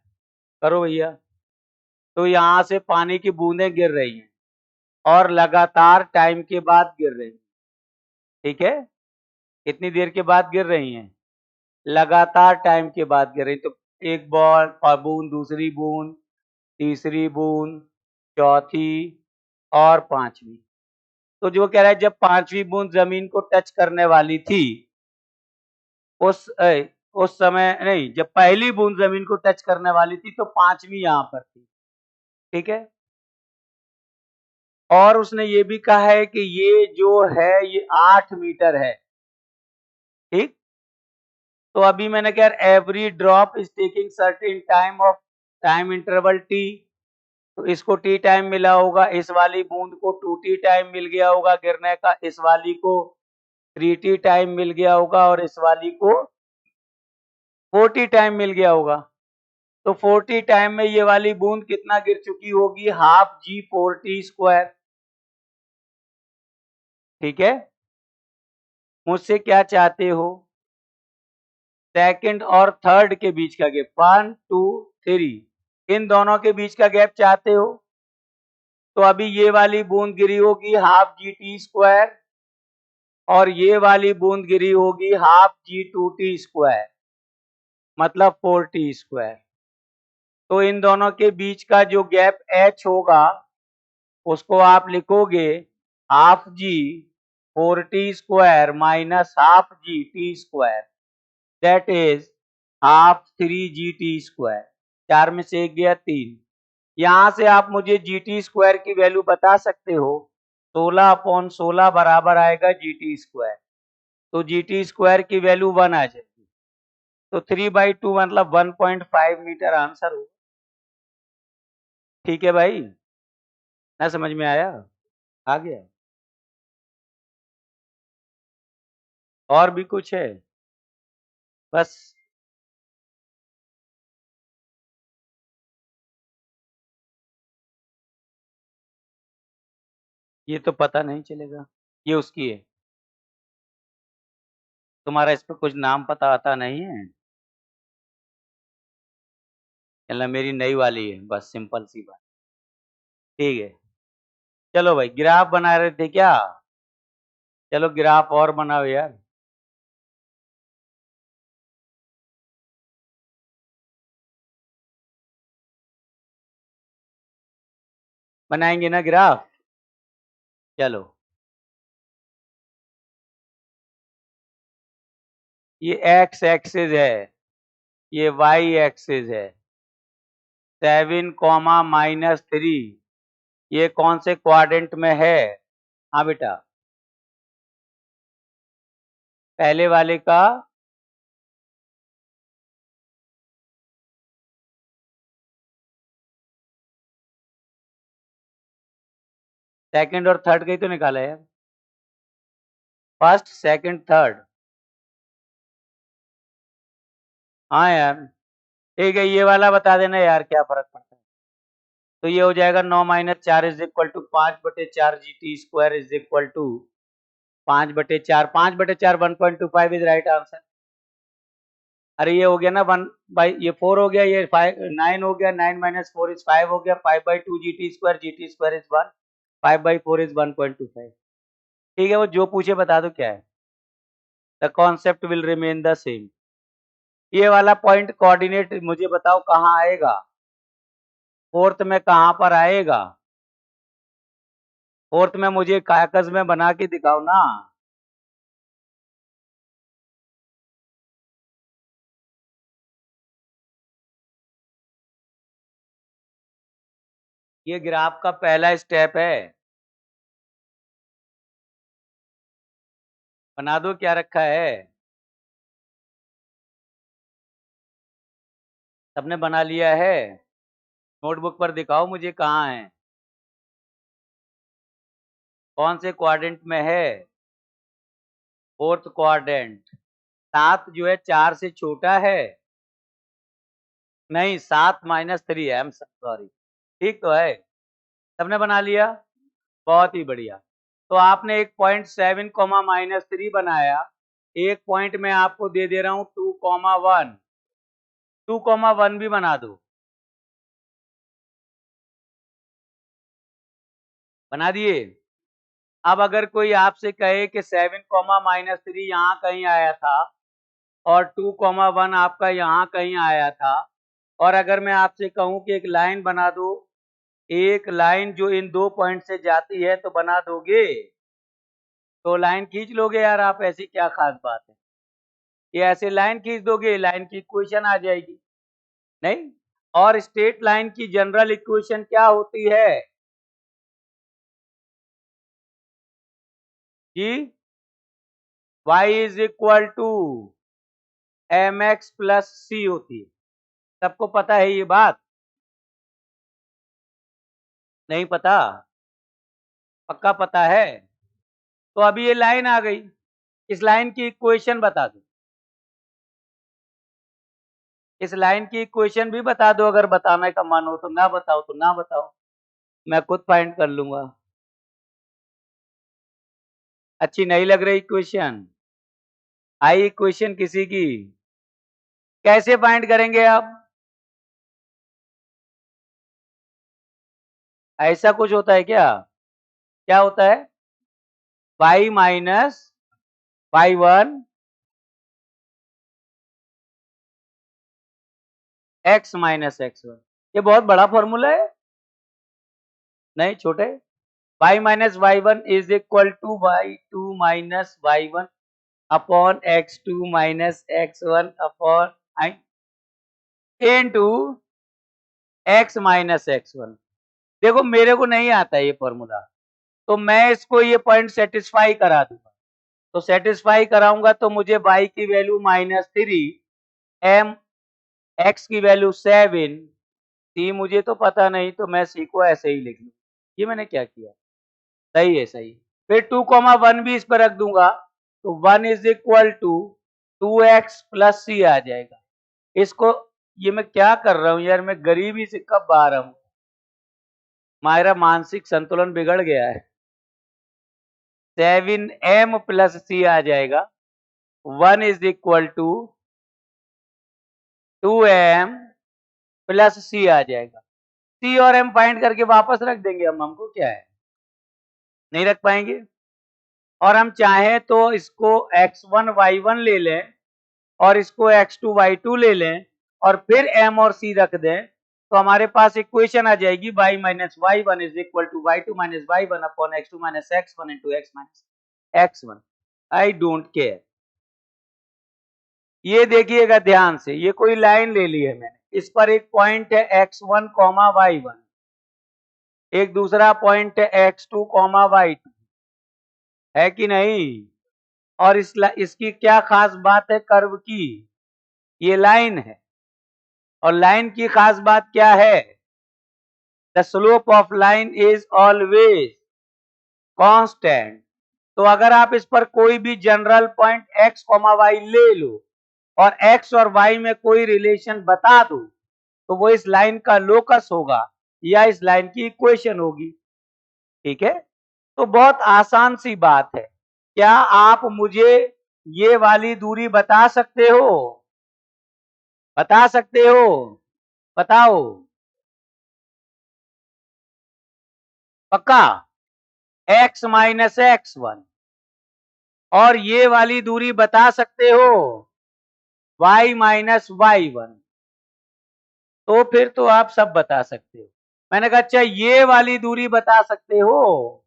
S1: करो भैया। तो यहां से पानी की बूंदें गिर रही हैं और लगातार टाइम के बाद गिर रही हैं। ठीक है, कितनी देर के बाद गिर रही हैं? लगातार टाइम के बाद गिर रही। तो एक बॉल और बूंद, दूसरी बूंद, तीसरी बूंद, चौथी और पांचवी। तो जो कह रहा है जब पांचवी बूंद जमीन को टच करने वाली थी उस समय नहीं, जब पहली बूंद जमीन को टच करने वाली थी तो पांचवी यहां पर थी। ठीक है, और उसने ये भी कहा है कि ये जो है ये 8 मीटर है। ठीक, तो अभी मैंने कहा every drop is taking certain time interval T, तो इसको टी टाइम मिला होगा, इस वाली बूंद को 2t टाइम मिल गया होगा गिरने का, इस वाली को 3t टाइम मिल गया होगा और इस वाली को 4t टाइम मिल गया होगा। तो 4t टाइम में ये वाली बूंद कितना गिर चुकी होगी, हाफ जी 4t स्क्वायर। ठीक है, मुझसे क्या चाहते हो, सेकंड और थर्ड के बीच का गैप, 1 2 3, इन दोनों के बीच का गैप चाहते हो। तो अभी ये वाली बूंद गिरी होगी हाफ जी टी स्क्वायर और ये वाली बूंद गिरी होगी हाफ जी 2t स्क्वायर, मतलब 4t स्क्वायर। तो इन दोनों के बीच का जो गैप h होगा उसको आप लिखोगे half g 4t square minus half g t square, that is half 3gt square. 4 में से 1 गया 3। यहां से आप मुझे gt स्क्वायर की वैल्यू बता सकते हो, 16/16 बराबर आएगा gt स्क्वायर। तो gt स्क्वायर की वैल्यू 1 आ जाएगी। तो 3/2 मतलब 1.5 मीटर आंसर हो। ठीक है भाई, ना समझ में आया, आ गया? और भी कुछ है? बस ये तो पता नहीं चलेगा, ये उसकी है। तुम्हारा इस पे कुछ नाम पता आता नहीं है? चलो मेरी नई वाली है, बस सिंपल सी बात। ठीक है, चलो भाई ग्राफ बना रहे थे क्या? चलो ग्राफ और बनाओ यार। बनाएंगे ना ग्राफ? चलो, ये एक्स एक्सिस है, ये वाई एक्सिस है, 7, -3, ये कौन से क्वाड्रेंट में है? हाँ बेटा, पहले वाले का सेकंड और थर्ड का ही तो निकाला है, फर्स्ट सेकंड थर्ड। हाँ यार, ठीक है, ये वाला बता देना यार क्या फर्क पड़ता है। तो ये हो जाएगा 9 - 4 is equal to 5/4 GT square is equal to 5/4, 5/4 1.25 is right answer. अरे ये हो गया ना 1 ये 4 हो गया, ये 9 हो गया, 9 - 4 इज 5 हो गया, 5/2 GT स्क्वायर इज 1, 5/4 इज 1.25। ठीक है, वो जो पूछे बता दो क्या है, the concept will remain the same. ये वाला पॉइंट कोऑर्डिनेट मुझे बताओ कहाँ आएगा, फोर्थ में कहाँ पर आएगा? फोर्थ में मुझे कागज में बना के दिखाओ ना। ये ग्राफ का पहला स्टेप है, बना दो क्या रखा है। सबने बना लिया है? नोटबुक पर दिखाओ मुझे कहाँ है, कौन से क्वाड्रेंट में है? Fourth quadrant. 7 जो है 4 से छोटा है? नहीं, 7 - 3 है, आई एम सॉरी। ठीक तो है, सबने बना लिया, बहुत ही बढ़िया। तो आपने एक पॉइंट 7, -3 बनाया, एक पॉइंट में आपको दे दे रहा हूं 2, 1, 2, 1 भी बना दो, बना दिए। अब अगर कोई आपसे कहे कि 7, -3 यहाँ कहीं आया था और 2, 1 आपका यहाँ कहीं आया था, और अगर मैं आपसे कहूं कि एक लाइन बना दो, एक लाइन जो इन 2 पॉइंट से जाती है, तो बना दोगे? तो लाइन खींच लोगे यार आप, ऐसी क्या खास बात है? ये ऐसे लाइन खींच दोगे, लाइन की इक्वेशन आ जाएगी। नहीं? और स्ट्रेट लाइन की जनरल इक्वेशन क्या होती है कि y is equal to mx plus c होती है। सबको पता है ये बात? नहीं पता? पक्का पता है? तो अभी ये लाइन आ गई, इस लाइन की इक्वेशन बता दो। इस लाइन की इक्वेशन भी बता दो, अगर बताने का मन हो तो। ना बताओ तो ना बताओ, मैं खुद फाइंड कर लूंगा। अच्छी नहीं लग रही इक्वेशन? आई इक्वेशन किसी की? कैसे फाइंड करेंगे आप? ऐसा कुछ होता है क्या? क्या होता है? y minus y1 x minus x1। ये बहुत बड़ा फॉर्मूला है? नहीं, छोटे। y minus y1 is equal to y2 minus y1 upon x2 minus x1 upon i into x minus x1। देखो मेरे को नहीं आता ये फॉर्मूला, तो मैं इसको ये पॉइंट सेटिस्फाई करा दूंगा। तो सेटिस्फाई कराऊंगा तो मुझे y की वैल्यू -3, m x की वैल्यू 7, c मुझे तो पता नहीं, तो मैं c को ऐसे ही लिख लूँ। ये मैंने क्या किया? सही है, सही। फिर 2,1 भी इस पर रख दूंगा, तो 1 is equal to 2x plus c आ जाएगा। इसको, ये मैं क्या कर रहा हूँ यार, मैं गरीबी से कब बाहर आऊँ? मेरा मानसिक संतुलन बिगड़ गया है। 7m प्लस c आ जाएगा। 1 is equal to 2m plus c आ जाएगा। c और m फाइंड करके वापस रख देंगे हम, हमको क्या है? नहीं रख पाएंगे। और हम चाहें तो इसको x1 y1 ले लें और इसको x2 y2 ले लें और फिर m और c रख दें, तो हमारे पास इक्वेशन आ जाएगी y minus y1 is equal to y2 minus y1 upon x2 minus x1 into x minus x1। I don't care. ये देखिएगा ध्यान से, ये कोई लाइन ले ली है मैंने, इस पर एक पॉइंट है x1 y1, एक दूसरा पॉइंट है x2 y2, है कि नहीं? और इसकी क्या खास बात है कर्व की? ये लाइन है, और लाइन की खास बात क्या है? The slope of line is always constant. तो अगर आप इस पर कोई भी जनरल पॉइंट x, y ले लो और x और y में कोई रिलेशन बता दो, तो वो इस लाइन का लोकस होगा या इस लाइन की इक्वेशन होगी। ठीक है? तो बहुत आसान सी बात है। क्या आप मुझे ये वाली दूरी बता सकते हो? बता सकते हो? बताओ। पक्का? x minus x1। और ये वाली दूरी बता सकते हो? y minus y1। तो फिर तो आप सब बता सकते हो। मैंने कहा अच्छा ये वाली दूरी बता सकते हो?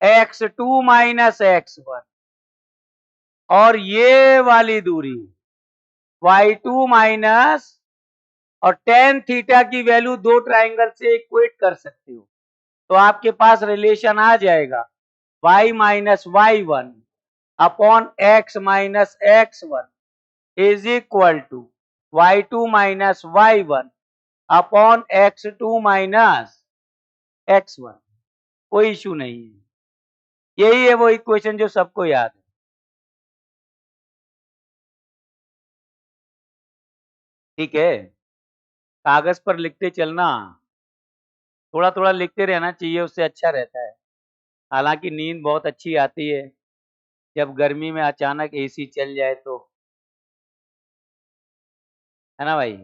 S1: x2 minus x1। और ये वाली दूरी y2 माइनस, और tan थीटा की वैल्यू दो ट्राइंगल से इक्वेट कर सकते हो, तो आपके पास रिलेशन आ जाएगा y minus y1 upon x minus x1 is equal to y2 minus y1 upon x2 minus x1। कोई इशू नहीं है। यही है वो इक्वेशन जो सबको याद है। ठीक है? कागज पर लिखते चलना, थोड़ा थोड़ा लिखते रहना चाहिए, उससे अच्छा रहता है। हालांकि नींद बहुत अच्छी आती है जब गर्मी में अचानक एसी चल जाए तो, है ना भाई?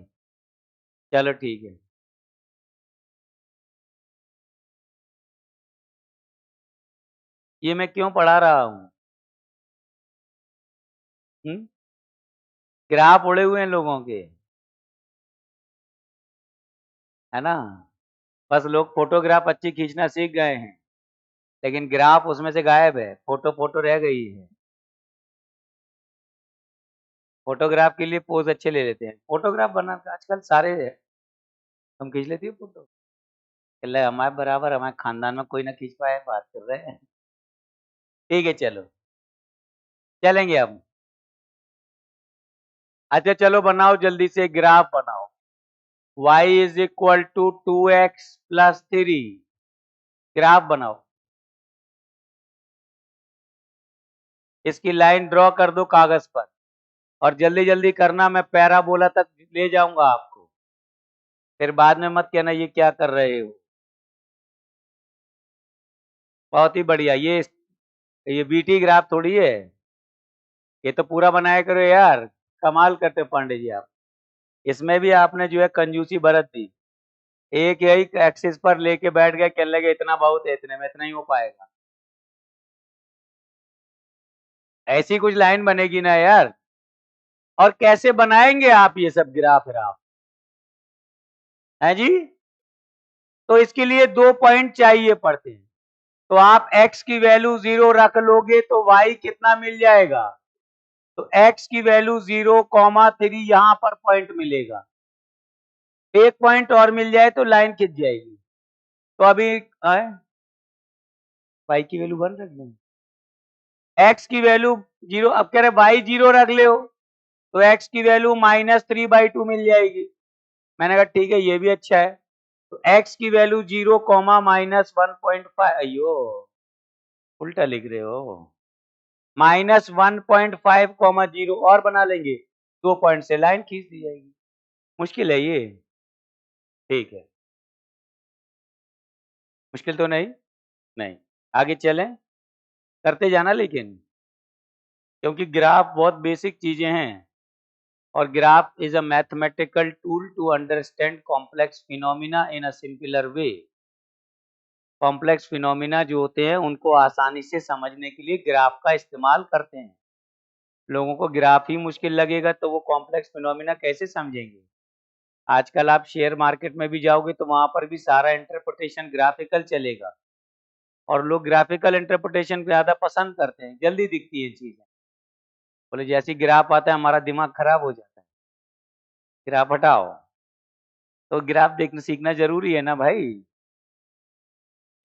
S1: चलो ठीक है। ये मैं क्यों पढ़ा रहा हूँ? ग्राफ उड़े हुए हैं लोगों के। है ना। बस लोग फोटोग्राफ अच्छी खींचना सीख गए हैं, लेकिन ग्राफ उसमें से गायब है, फोटो फोटो रह गई है। फोटोग्राफ के लिए पोज अच्छे ले लेते हैं, फोटोग्राफ बना आजकल सारे तुम खींच लेती हो फोटो, चल हमारे बराबर हमारे खानदान में कोई ना खींच पाए, बात कर रहे हैं। ठीक है चलो चलेंगे अब। अच्छा चलो बनाओ जल्दी से ग्राफ बनाओ। y is equal to 2x plus 3, graph बनाओ। इसकी लाइन ड्रॉ कर दो कागज पर, और जल्दी जल्दी करना, मैं पैराबोला तक ले जाऊंगा आपको, फिर बाद में मत कहना ये क्या कर रहे हो। बहुत ही बढ़िया, ये बीटी ग्राफ थोड़ी है, ये तो पूरा बनाया करो यार, कमाल करते हो पांडे जी आप। इसमें भी आपने जो है कंजूसी बरत दी, एक यही एक्सिस पर लेके बैठ गए, कहने लगे इतना बहुत है, इतने में इतना ही हो पाएगा। ऐसी कुछ लाइन बनेगी ना यार। और कैसे बनाएंगे आप ये सब ग्राफ ग्राफ, है जी। तो इसके लिए 2 पॉइंट चाहिए पड़ते हैं, तो आप x की वैल्यू 0 रख लोगे तो y कितना मिल जाएगा, तो x की वैल्यू 0,3 यहां पर पॉइंट मिलेगा, एक पॉइंट और मिल जाए तो लाइन खिंच जाएगी। तो अभी y की वैल्यू 1 रख दें, x की वैल्यू 0, अब कह रहे y 0 रख ले हो, तो x की वैल्यू -3/2 मिल जाएगी। मैंने कहा ठीक है ये भी अच्छा है, तो x की वैल्यू 0, -1.5, अयो उल्टा लिख रहे हो, -1.5, 0 और बना लेंगे, 2 पॉइंट से लाइन खींच दी जाएगी। मुश्किल है ये, ठीक है, मुश्किल तो नहीं, नहीं। आगे चलें, करते जाना लेकिन, क्योंकि ग्राफ बहुत बेसिक चीजें हैं, और graph is a mathematical tool to understand complex phenomena in a simpler way. Complex phenomena जो होते हैं उनको आसानी से समझने के लिए ग्राफ का इस्तेमाल करते हैं। लोगों को ग्राफ ही मुश्किल लगेगा तो वो कॉम्प्लेक्स फिनोमिना कैसे समझेंगे। आजकल आप शेयर मार्केट में भी जाओगे तो वहां पर भी सारा इंटरप्रिटेशन ग्राफिकल चलेगा, और लोग ग्राफिकल इंटरप्रिटेशन ज्यादा पसंद करते हैं, जल्दी दिखती है चीजें। बोले जैसे ग्राफ आता है हमारा दिमाग खराब हो जाता है, ग्राफ हटाओ, तो ग्राफ देखना सीखना जरूरी है ना भाई।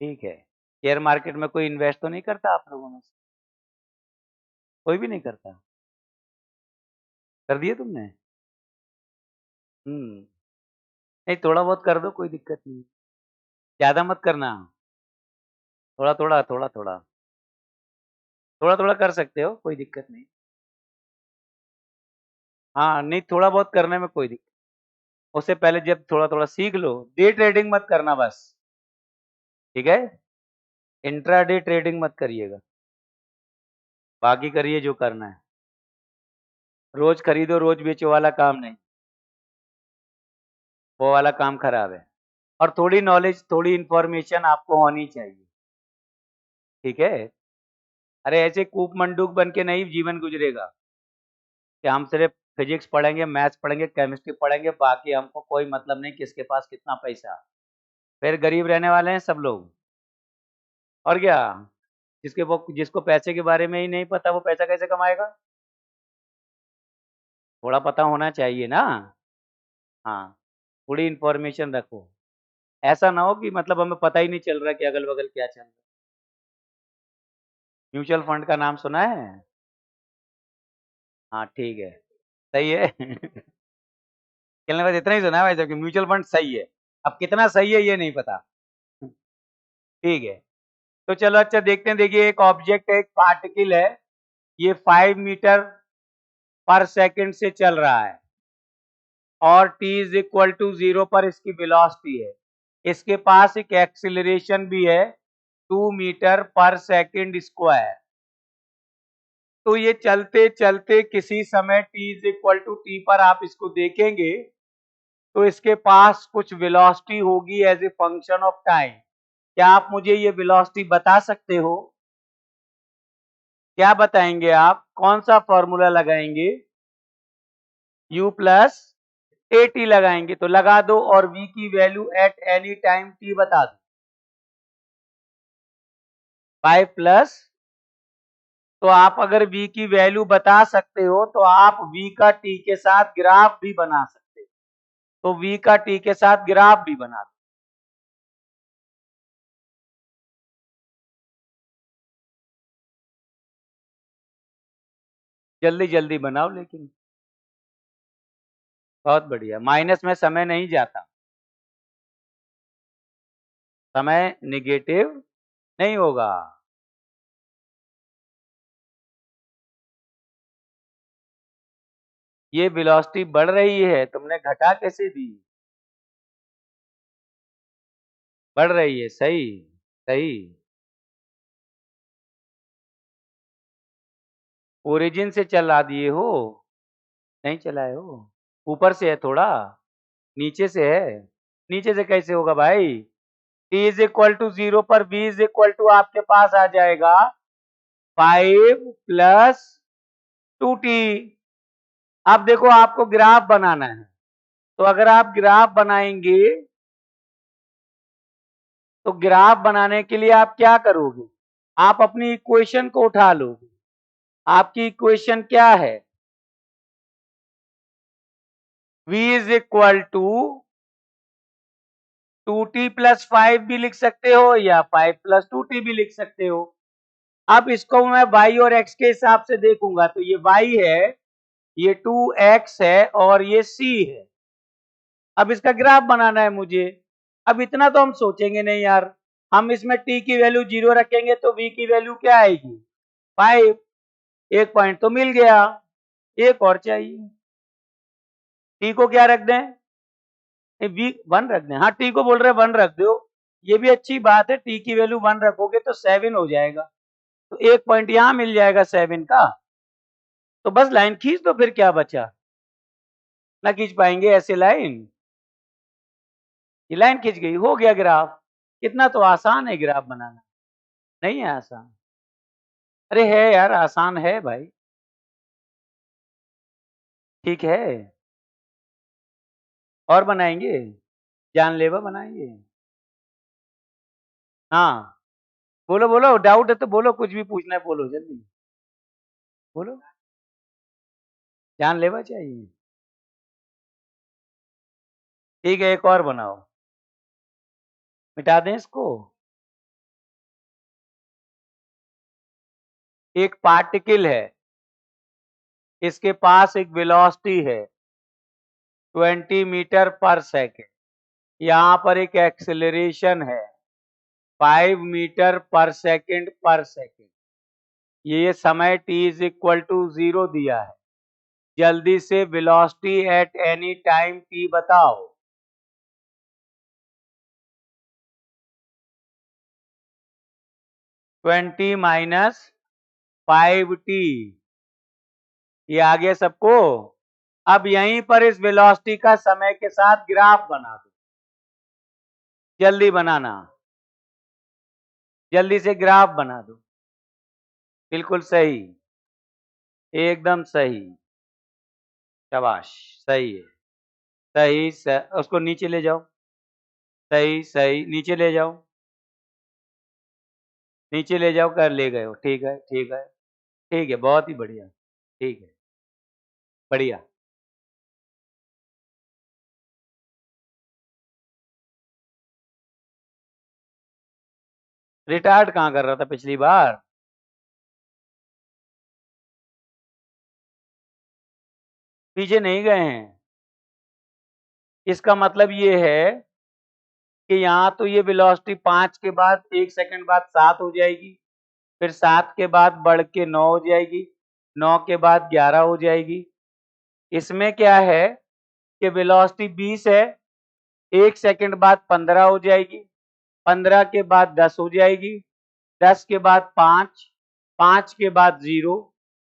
S1: ठीक है, शेयर मार्केट में कोई इन्वेस्ट तो नहीं करता आप लोगों में से, कोई भी नहीं करता, कर दिए तुमने? नहीं थोड़ा बहुत कर दो, कोई दिक्कत नहीं, ज्यादा मत करना, थोड़ा थोड़ा थोड़ा थोड़ा थोड़ा थोड़ा कर सकते हो, कोई दिक्कत नहीं। हाँ नहीं, थोड़ा बहुत करने में कोई दिक्कत, उससे पहले जब थोड़ा थोड़ा सीख लो, डे ट्रेडिंग मत करना बस, ठीक है, इंट्राडे ट्रेडिंग मत करिएगा, बाकी करिए जो करना है, रोज खरीदो रोज बेचो वाला काम नहीं, वो वाला काम खराब है। और थोड़ी नॉलेज थोड़ी इंफॉर्मेशन आपको होनी चाहिए, ठीक है। अरे ऐसे कूप मंडूक बन के नहीं जीवन गुजरेगा, कि हम सिर्फ फिजिक्स पढ़ेंगे, मैथ्स पढ़ेंगे, केमिस्ट्री पढ़ेंगे, बाकी हमको कोई मतलब नहीं किसके पास कितना पैसा, फिर गरीब रहने वाले हैं सब लोग। और क्या, जिसको पैसे के बारे में ही नहीं पता वो पैसा कैसे कमाएगा, थोड़ा पता होना चाहिए ना। हाँ, थोड़ी इंफॉर्मेशन रखो, ऐसा ना हो कि मतलब हमें पता ही नहीं चल रहा कि अगल बगल क्या चल रहा है। म्यूचुअल फंड का नाम सुना है? हाँ ठीक है, सही है। कहने बस इतना ही सुना है भाई साहब कि म्यूचुअल फंड सही है, अब कितना सही है ये नहीं पता। ठीक है, तो चलो अच्छा देखते हैं, देखिए एक ऑब्जेक्ट है, एक पार्टिकल है, ये 5 मीटर पर सेकंड से चल रहा है, और t इज इक्वल टू 0 पर इसकी वेलोसिटी है, इसके पास एक एक्सिलरेशन भी है 2 मीटर पर सेकंड स्क्वायर। तो ये चलते चलते किसी समय t is equal to t पर आप इसको देखेंगे तो इसके पास कुछ वेलोसिटी होगी as a function of time. क्या आप मुझे ये वेलोसिटी बता सकते हो? क्या बताएंगे आप, कौन सा फॉर्मूला लगाएंगे? u प्लस AT लगाएंगे तो लगा दो और V की value at any time t बता दो। 5 प्लस, तो आप अगर V की वैल्यू बता सकते हो तो आप V का t के साथ ग्राफ भी बना सकते हो, तो V का t के साथ ग्राफ भी बना दो। जल्दी जल्दी बनाओ, लेकिन बहुत बढ़िया। माइनस में समय नहीं जाता, समय निगेटिव नहीं होगा। ये वेलोसिटी बढ़ रही है, तुमने घटा कैसे दी? बढ़ रही है, सही सही। ओरिजिन से चला दिए हो? नहीं चलाए हो, ऊपर से है थोड़ा, नीचे से है। नीचे से कैसे होगा भाई? t इज इक्वल टू 0 पर v इज इक्वल टू आपके पास आ जाएगा 5 प्लस 2t। अब देखो आपको ग्राफ बनाना है, तो अगर आप ग्राफ बनाएंगे तो ग्राफ बनाने के लिए आप क्या करोगे? आप अपनी इक्वेशन को उठा लोगे। आपकी इक्वेशन क्या है? v is equal to 2t plus 5 भी लिख सकते हो या 5 प्लस 2t भी लिख सकते हो। अब इसको मैं y और x के हिसाब से देखूंगा, तो ये y है, ये 2x है और ये c है। अब इसका ग्राफ बनाना है मुझे। अब इतना तो हम सोचेंगे नहीं यार, हम इसमें t की वैल्यू 0 रखेंगे तो v की वैल्यू क्या आएगी? 5। एक पॉइंट तो मिल गया, एक और चाहिए। t को क्या रख दें? v 1 रख दें। हाँ, t को बोल रहे 1 रख दो, ये भी अच्छी बात है। t की वैल्यू 1 रखोगे तो 7 हो जाएगा, तो एक पॉइंट यहां मिल जाएगा 7 का। तो बस लाइन खींच दो, फिर क्या बचा? ना खींच पाएंगे ऐसे लाइन? ये लाइन खींच गई, हो गया ग्राफ। इतना तो आसान है ग्राफ बनाना, नहीं है आसान? अरे है यार, आसान है भाई। ठीक है, और बनाएंगे, जानलेवा बनाएंगे। हाँ, बोलो बोलो, डाउट है तो बोलो, कुछ भी पूछना है बोलो, जल्दी बोलो। जानलेवा चाहिए? ठीक है, एक और बनाओ, मिटा दें इसको। एक पार्टिकल है, इसके पास एक वेलोसिटी है 20 मीटर पर सेकेंड, यहाँ पर एक एक्सेलरेशन है 5 मीटर पर सेकेंड। ये समय t इज इक्वल टू 0 दिया है। जल्दी से velocity at any time t बताओ। 20 माइनस 5t, ये आ गया सबको। अब यहीं पर इस वेलोसिटी का समय के साथ ग्राफ बना दो, जल्दी बनाना, जल्दी से ग्राफ बना दो। बिल्कुल सही, एकदम सही, शाबाश, सही है। उसको नीचे ले जाओ, सही सही, नीचे ले जाओ, नीचे ले जाओ, कर ले गए हो, ठीक है ठीक है ठीक है, बहुत ही बढ़िया, ठीक है, बढ़िया। रिटायर्ड कहाँ कर रहा था पिछली बार? पीछे नहीं गए हैं। इसका मतलब ये है कि यहाँ तो ये वेलोसिटी 5 के बाद 1 सेकंड बाद 7 हो जाएगी, फिर 7 के बाद बढ़ के 9 हो जाएगी, 9 के बाद 11 हो जाएगी। इसमें क्या है कि वेलोसिटी 20 है, 1 सेकंड बाद 15 हो जाएगी, 15 के बाद 10 हो जाएगी, 10 के बाद 5, 5 के बाद 0,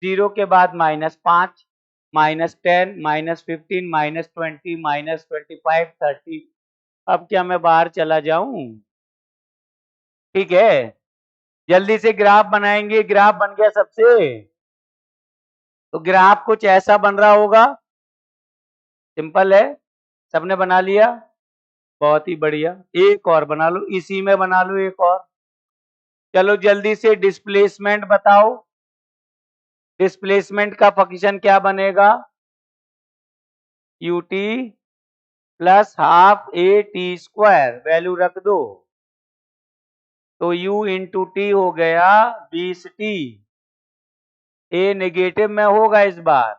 S1: 0 के बाद -5, -10, -15, -20, -25, 30। अब क्या मैं बाहर चला जाऊं? ठीक है, जल्दी से ग्राफ बनाएंगे। ग्राफ बन गया सबसे, तो ग्राफ कुछ ऐसा बन रहा होगा, सिंपल है। सबने बना लिया? बहुत ही बढ़िया। एक और बना लो, इसी में बना लो एक और। चलो जल्दी से डिस्प्लेसमेंट बताओ। डिस्प्लेसमेंट का फंक्शन क्या बनेगा? ut plus half a t square, value रख दो। तो u इंटू टी हो गया 20t। ए नेगेटिव में होगा इस बार,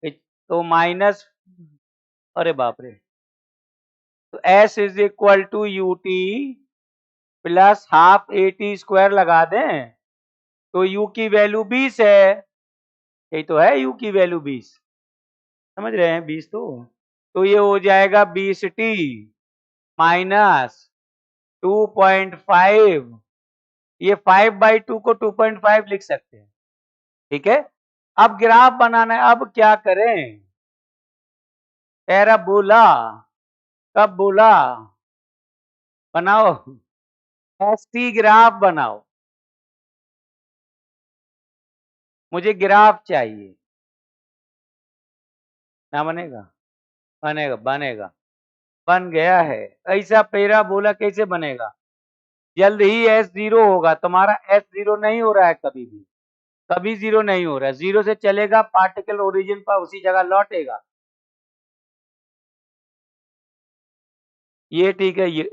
S1: तो माइनस, अरे बाप रे, तो s is equal to u t plus half a t square लगा दें, तो u की वैल्यू 20 है। यही तो है u की वैल्यू 20, समझ रहे हैं 20 तो ये हो जाएगा 20t माइनस 2.5। ये 5/2 को 2.5 लिख सकते हैं, ठीक है। अब ग्राफ बनाना है, अब क्या करें? पैराबोला, कब बोला? बनाओ, एसटी ग्राफ बनाओ, मुझे ग्राफ चाहिए। ना बनेगा? बनेगा बनेगा, बन गया है। ऐसा पैराबोला कैसे बनेगा? जल्द ही S0 होगा। तुम्हारा S0 नहीं हो रहा है कभी भी, कभी जीरो नहीं हो रहा है। जीरो से चलेगा, पार्टिकल ओरिजिन पर उसी जगह लौटेगा। ये ठीक है। ये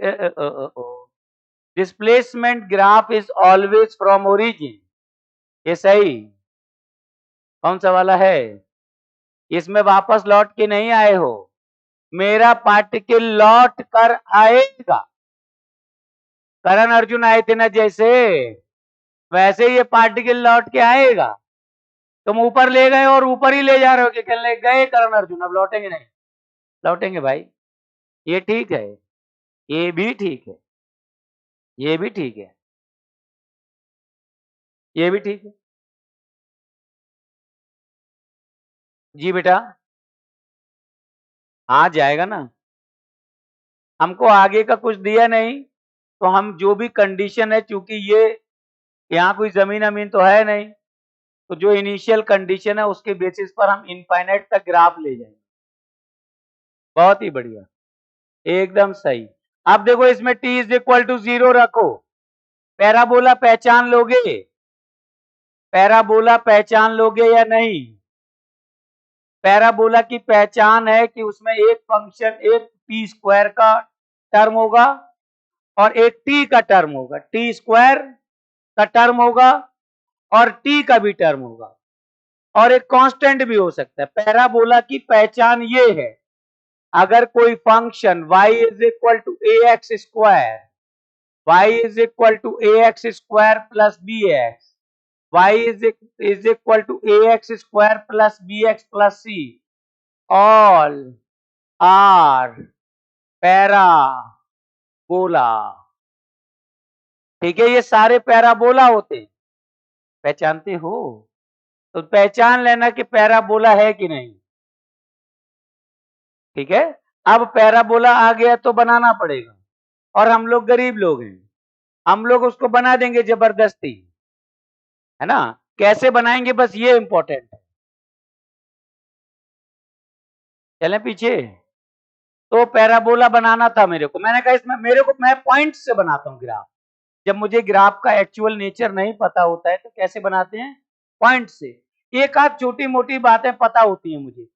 S1: displacement graph is always from origin, ये सही। कौन सा वाला है? इसमें वापस लौट के नहीं आए हो, मेरा पार्टिकल लौट कर आएगा। करण अर्जुन आए थे ना जैसे, वैसे ये पार्टिकल लौट के आएगा। तुम ऊपर ले गए और ऊपर ही ले जा रहे हो कि ले गए करण अर्जुन, अब लौटेंगे नहीं? लौटेंगे भाई। ये ठीक है, ये भी ठीक है, ये भी ठीक है, ये भी ठीक है। जी बेटा, हाँ जाएगा ना। हमको आगे का कुछ दिया नहीं, तो हम जो भी कंडीशन है, चूंकि ये यहाँ कोई जमीन अमीन तो है नहीं, तो जो इनिशियल कंडीशन है उसके बेसिस पर हम इनफाइनाइट तक ग्राफ ले जाएंगे। बहुत ही बढ़िया, एकदम सही। अब देखो इसमें t इज इक्वल टू 0 रखो। पैराबोला पहचान लोगे? पैराबोला पहचान लोगे या नहीं? पैराबोला की पहचान है कि उसमें एक फंक्शन, एक टी स्क्वायर का टर्म होगा और एक टी का टर्म होगा, टी स्क्वायर का टर्म होगा और टी का भी टर्म होगा, और एक कांस्टेंट भी हो सकता है। पैराबोला की पहचान ये है, अगर कोई function y is equal to a x square, y is equal to a x square plus b x, y is equal to a x square plus b x plus c, all are parabola. ठीक है, ये सारे parabola होते हैं, पहचानते हो? तो पहचान लेना कि पैराबोला है कि नहीं, ठीक है। अब पैराबोला आ गया तो बनाना पड़ेगा, और हम लोग गरीब लोग हैं, हम लोग उसको बना देंगे जबरदस्ती, है ना। कैसे बनाएंगे बस ये इंपॉर्टेंट है। चलें पीछे। तो पैराबोला बनाना था मेरे को, मैंने कहा इसमें मेरे को, मैं पॉइंट से बनाता हूँ ग्राफ। जब मुझे ग्राफ का एक्चुअल नेचर नहीं पता होता है तो कैसे बनाते हैं? पॉइंट से। एक आध छोटी मोटी बातें पता होती हैं मुझे।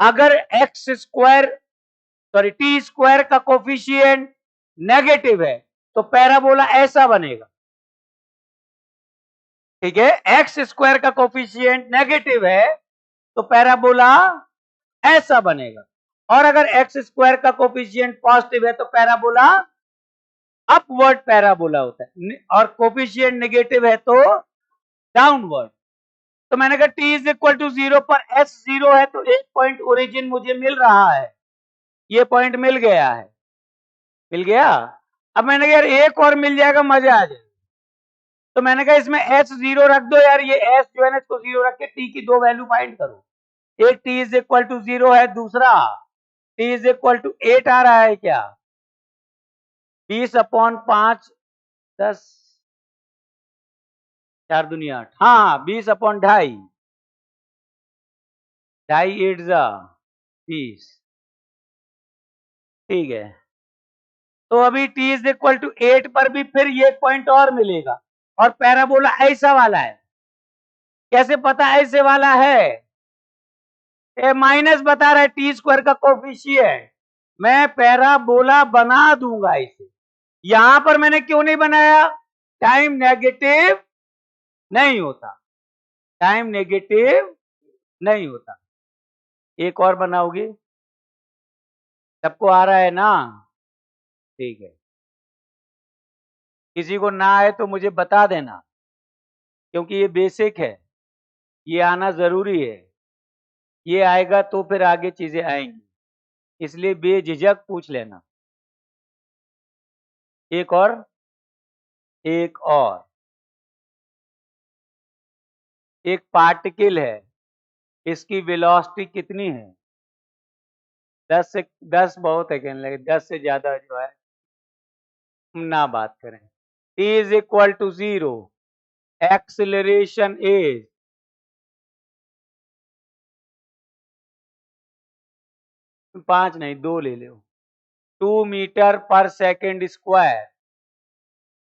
S1: अगर x square, sorry T square का कोफिशिएंट नेगेटिव है तो पैराबोला ऐसा बनेगा, ठीक है। एक्स स्क्वायर का कोफिशिएंट नेगेटिव है तो पैराबोला ऐसा बनेगा, और अगर एक्स स्क्वायर का कोफिशिएंट पॉजिटिव है तो पैराबोला अपवर्ड पैराबोला होता है, और कोफिशिएंट नेगेटिव है तो डाउनवर्ड। तो मैंने कहा t इज इक्वल टू 0 पर s 0 है, तो एक पॉइंट ओरिजिन मुझे मिल रहा है, ये पॉइंट मिल गया है, मिल गया। अब मैंने कहा यार एक और मिल जाएगा, मजा आ जाए, तो मैंने कहा इसमें s 0 रख दो यार, ये s जो है ना इसको 0 रख के t की दो वैल्यू फाइंड करो। एक t इज इक्वल टू 0 है, दूसरा t इज इक्वल टू 8 आ रहा है क्या? 20/5, 10, 4 दुनिया 8, हाँ 20/2.5, 2.5 8 जा 20, ठीक है, तो अभी t इज इक्वल टू 8 पर भी फिर ये पॉइंट और मिलेगा, और पैराबोला ऐसा वाला है। कैसे पता ऐसे वाला है? ये माइनस बता रहा है टी स्क्वायर का कोफिशिएंट। मैं पैराबोला बना दूंगा इसे। यहां पर मैंने क्यों नहीं बनाया? टाइम नेगेटिव नहीं होता, टाइम नेगेटिव नहीं होता। एक और बनाओगे? सबको आ रहा है ना? ठीक है, किसी को ना आए तो मुझे बता देना, क्योंकि ये बेसिक है, ये आना जरूरी है। ये आएगा तो फिर आगे चीजें आएंगी, इसलिए बेझिझक पूछ लेना। एक और, एक और, एक पार्टिकल है, इसकी वेलोसिटी कितनी है? 10 बहुत है कहने लगे, 10 से ज्यादा जो है हम ना बात करें। t is equal to 0, acceleration is 5 नहीं 2 ले लो, 2 मीटर पर सेकेंड स्क्वायर।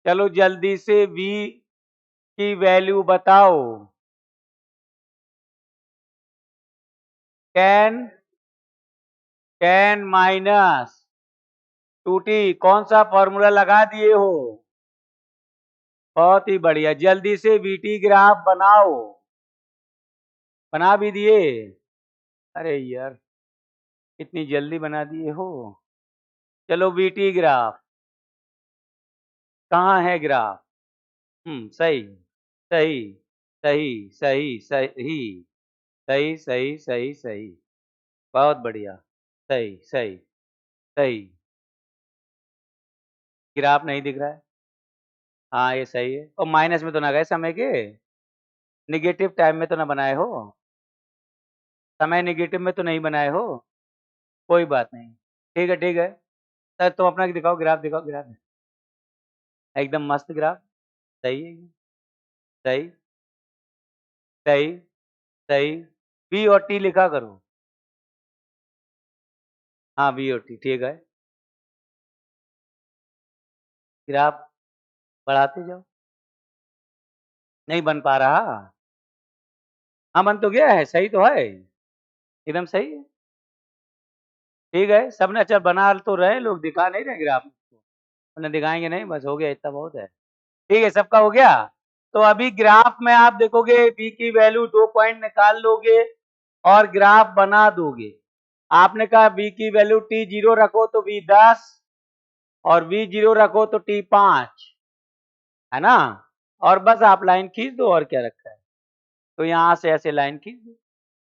S1: चलो जल्दी से v की वैल्यू बताओ। 10 माइनस 2t, कौन सा फॉर्मूला लगा दिए हो? बहुत ही बढ़िया, जल्दी से वीटी ग्राफ बनाओ। बना भी दिए? अरे यार, इतनी जल्दी बना दिए हो। चलो वीटी ग्राफ कहाँ है ग्राफ? सही सही सही सही सही सही सही सही सही, बहुत बढ़िया, सही सही सही। ग्राफ नहीं दिख रहा है? हाँ ये सही है। और माइनस में तो ना गए समय के? निगेटिव टाइम में तो ना बनाए हो? समय निगेटिव में तो नहीं बनाए हो? कोई बात नहीं, ठीक है ठीक है। सर तुम अपना दिखाओ, ग्राफ दिखाओ, ग्राफ एकदम मस्त ग्राफ। सही है, सही सही सही। बी और टी लिखा करो। हाँ बी और टी ठीक है। ग्राफ बढ़ाते जाओ। नहीं बन पा रहा? हाँ बन तो गया है, सही तो है, एकदम सही है। ठीक है, सबने अच्छा बना तो रहे, लोग दिखा नहीं रहे ग्राफ को, उन्हें दिखाएंगे नहीं, बस हो गया, इतना बहुत है। ठीक है, सबका हो गया। तो अभी ग्राफ में आप देखोगे बी की वैल्यू 2 पॉइंट निकाल लोगे और ग्राफ बना दोगे। आपने कहा बी की वैल्यू टी 0 रखो तो बी 10 और बी 0 रखो तो टी 5, है ना? और बस आप लाइन खींच दो, और क्या रखा है। तो यहां से ऐसे लाइन खींच दो,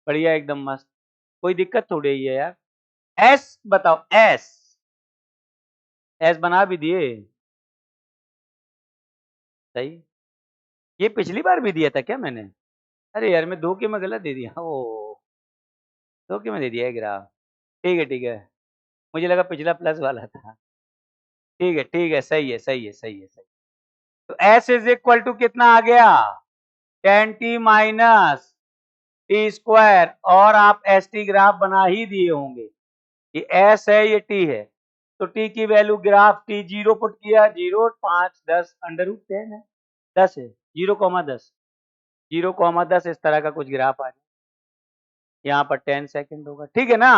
S1: बढ़िया एकदम मस्त, कोई दिक्कत थोड़ी ही है यार। एस बताओ, एस, एस बना भी दिए? सही। ये पिछली बार भी दिया था क्या मैंने? अरे यार मैं धोखे में गलत दे दिया, ओ धोखे में दे दिया है ग्राफ। ठीक है ठीक है, मुझे लगा पिछला प्लस वाला था। ठीक है ठीक है, सही है सही है सही है सही। तो एस इज इक्वल टू कितना आ गया? 10t माइनस टी स्क्वायर, और आप एस टी ग्राफ बना ही दिए होंगे। ये एस है, ये टी है, तो टी की वैल्यू ग्राफ टी 0 पुट किया, 0 5 10 √10 है, 10 है, 0,10, 0,10 इस तरह का कुछ ग्राफ आ जाए। यहाँ पर 10 सेकंड होगा, ठीक है ना?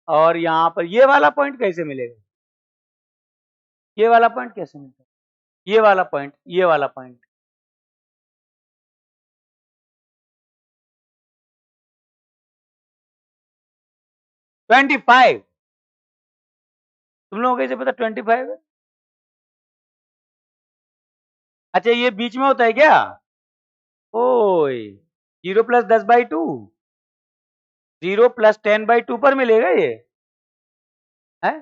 S1: और यहाँ पर ये वाला पॉइंट कैसे मिलेगा? ये वाला पॉइंट कैसे मिलेगा? ये वाला पॉइंट, ये वाला पॉइंट, ट्वेंटी फाइव। तुम लोगों को कैसे पता 25 है? अच्छा ये बीच में होता है क्या? ओए, 0 + 10/2, 0 + 10/2 पर मिलेगा ये है?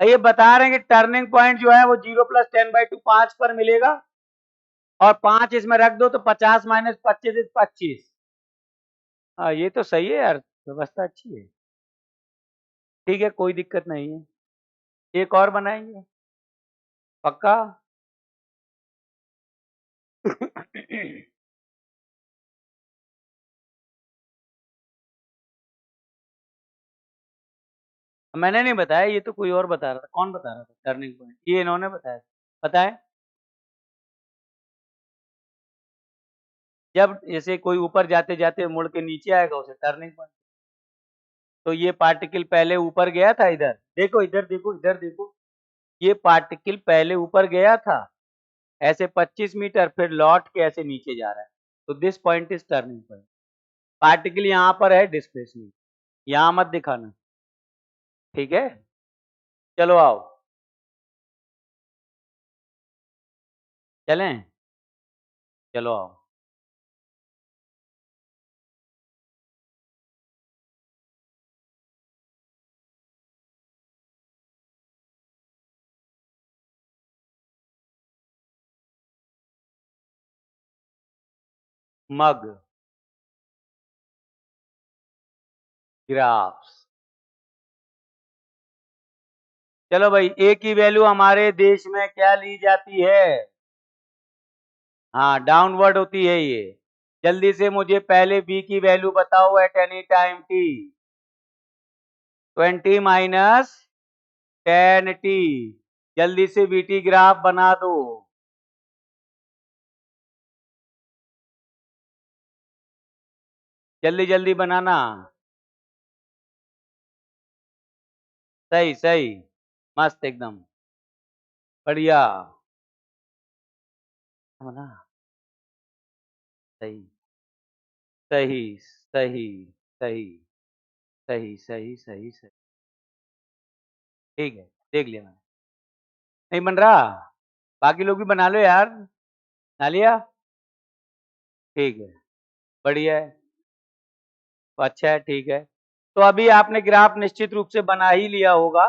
S1: ये बता रहे हैं कि टर्निंग पॉइंट जो है वो 0 + 10/2 5 पर मिलेगा, और 5 इसमें रख दो तो 50 माइनस 25 25। हाँ ये तो सही है यार, व्यवस्था अच्छी है। ठीक है, कोई दिक्कत नहीं है, एक और बनाएंगे पक्का। मैंने नहीं बताया, ये तो कोई और बता रहा था। कौन बता रहा था टर्निंग पॉइंट? ये इन्होंने बताया। पता है, जब जैसे कोई ऊपर जाते जाते मुड़ के नीचे आएगा उसे टर्निंग पॉइंट। तो ये पार्टिकल पहले ऊपर गया था, इधर देखो, इधर देखो, इधर देखो, ये पार्टिकल पहले ऊपर गया था ऐसे 25 मीटर, फिर लौट के ऐसे नीचे जा रहा है। तो this point is turning point. Particle यहाँ पर है डिस्प्लेसमेंट, यहाँ मत दिखाना, ठीक है? चलो आओ, चलें? चलो आओ। मग, ग्राफ्स। चलो भाई, ए की वैल्यू हमारे देश में क्या ली जाती है? हाँ, डाउनवर्ड होती है ये। जल्दी से मुझे पहले बी की वैल्यू बताओ at any time T. 20 minus 10t। जल्दी से बीटी ग्राफ बना दो। जल्दी जल्दी बनाना। सही सही, मस्त एकदम, बढ़िया बना। सही सही सही सही सही सही सही सही। ठीक है, देख लिया मैंने। नहीं बन रहा? बाकी लोग भी बना लो यार। बना लिया? ठीक है, बढ़िया है, अच्छा है, ठीक है। तो अभी आपने ग्राफ निश्चित रूप से बना ही लिया होगा।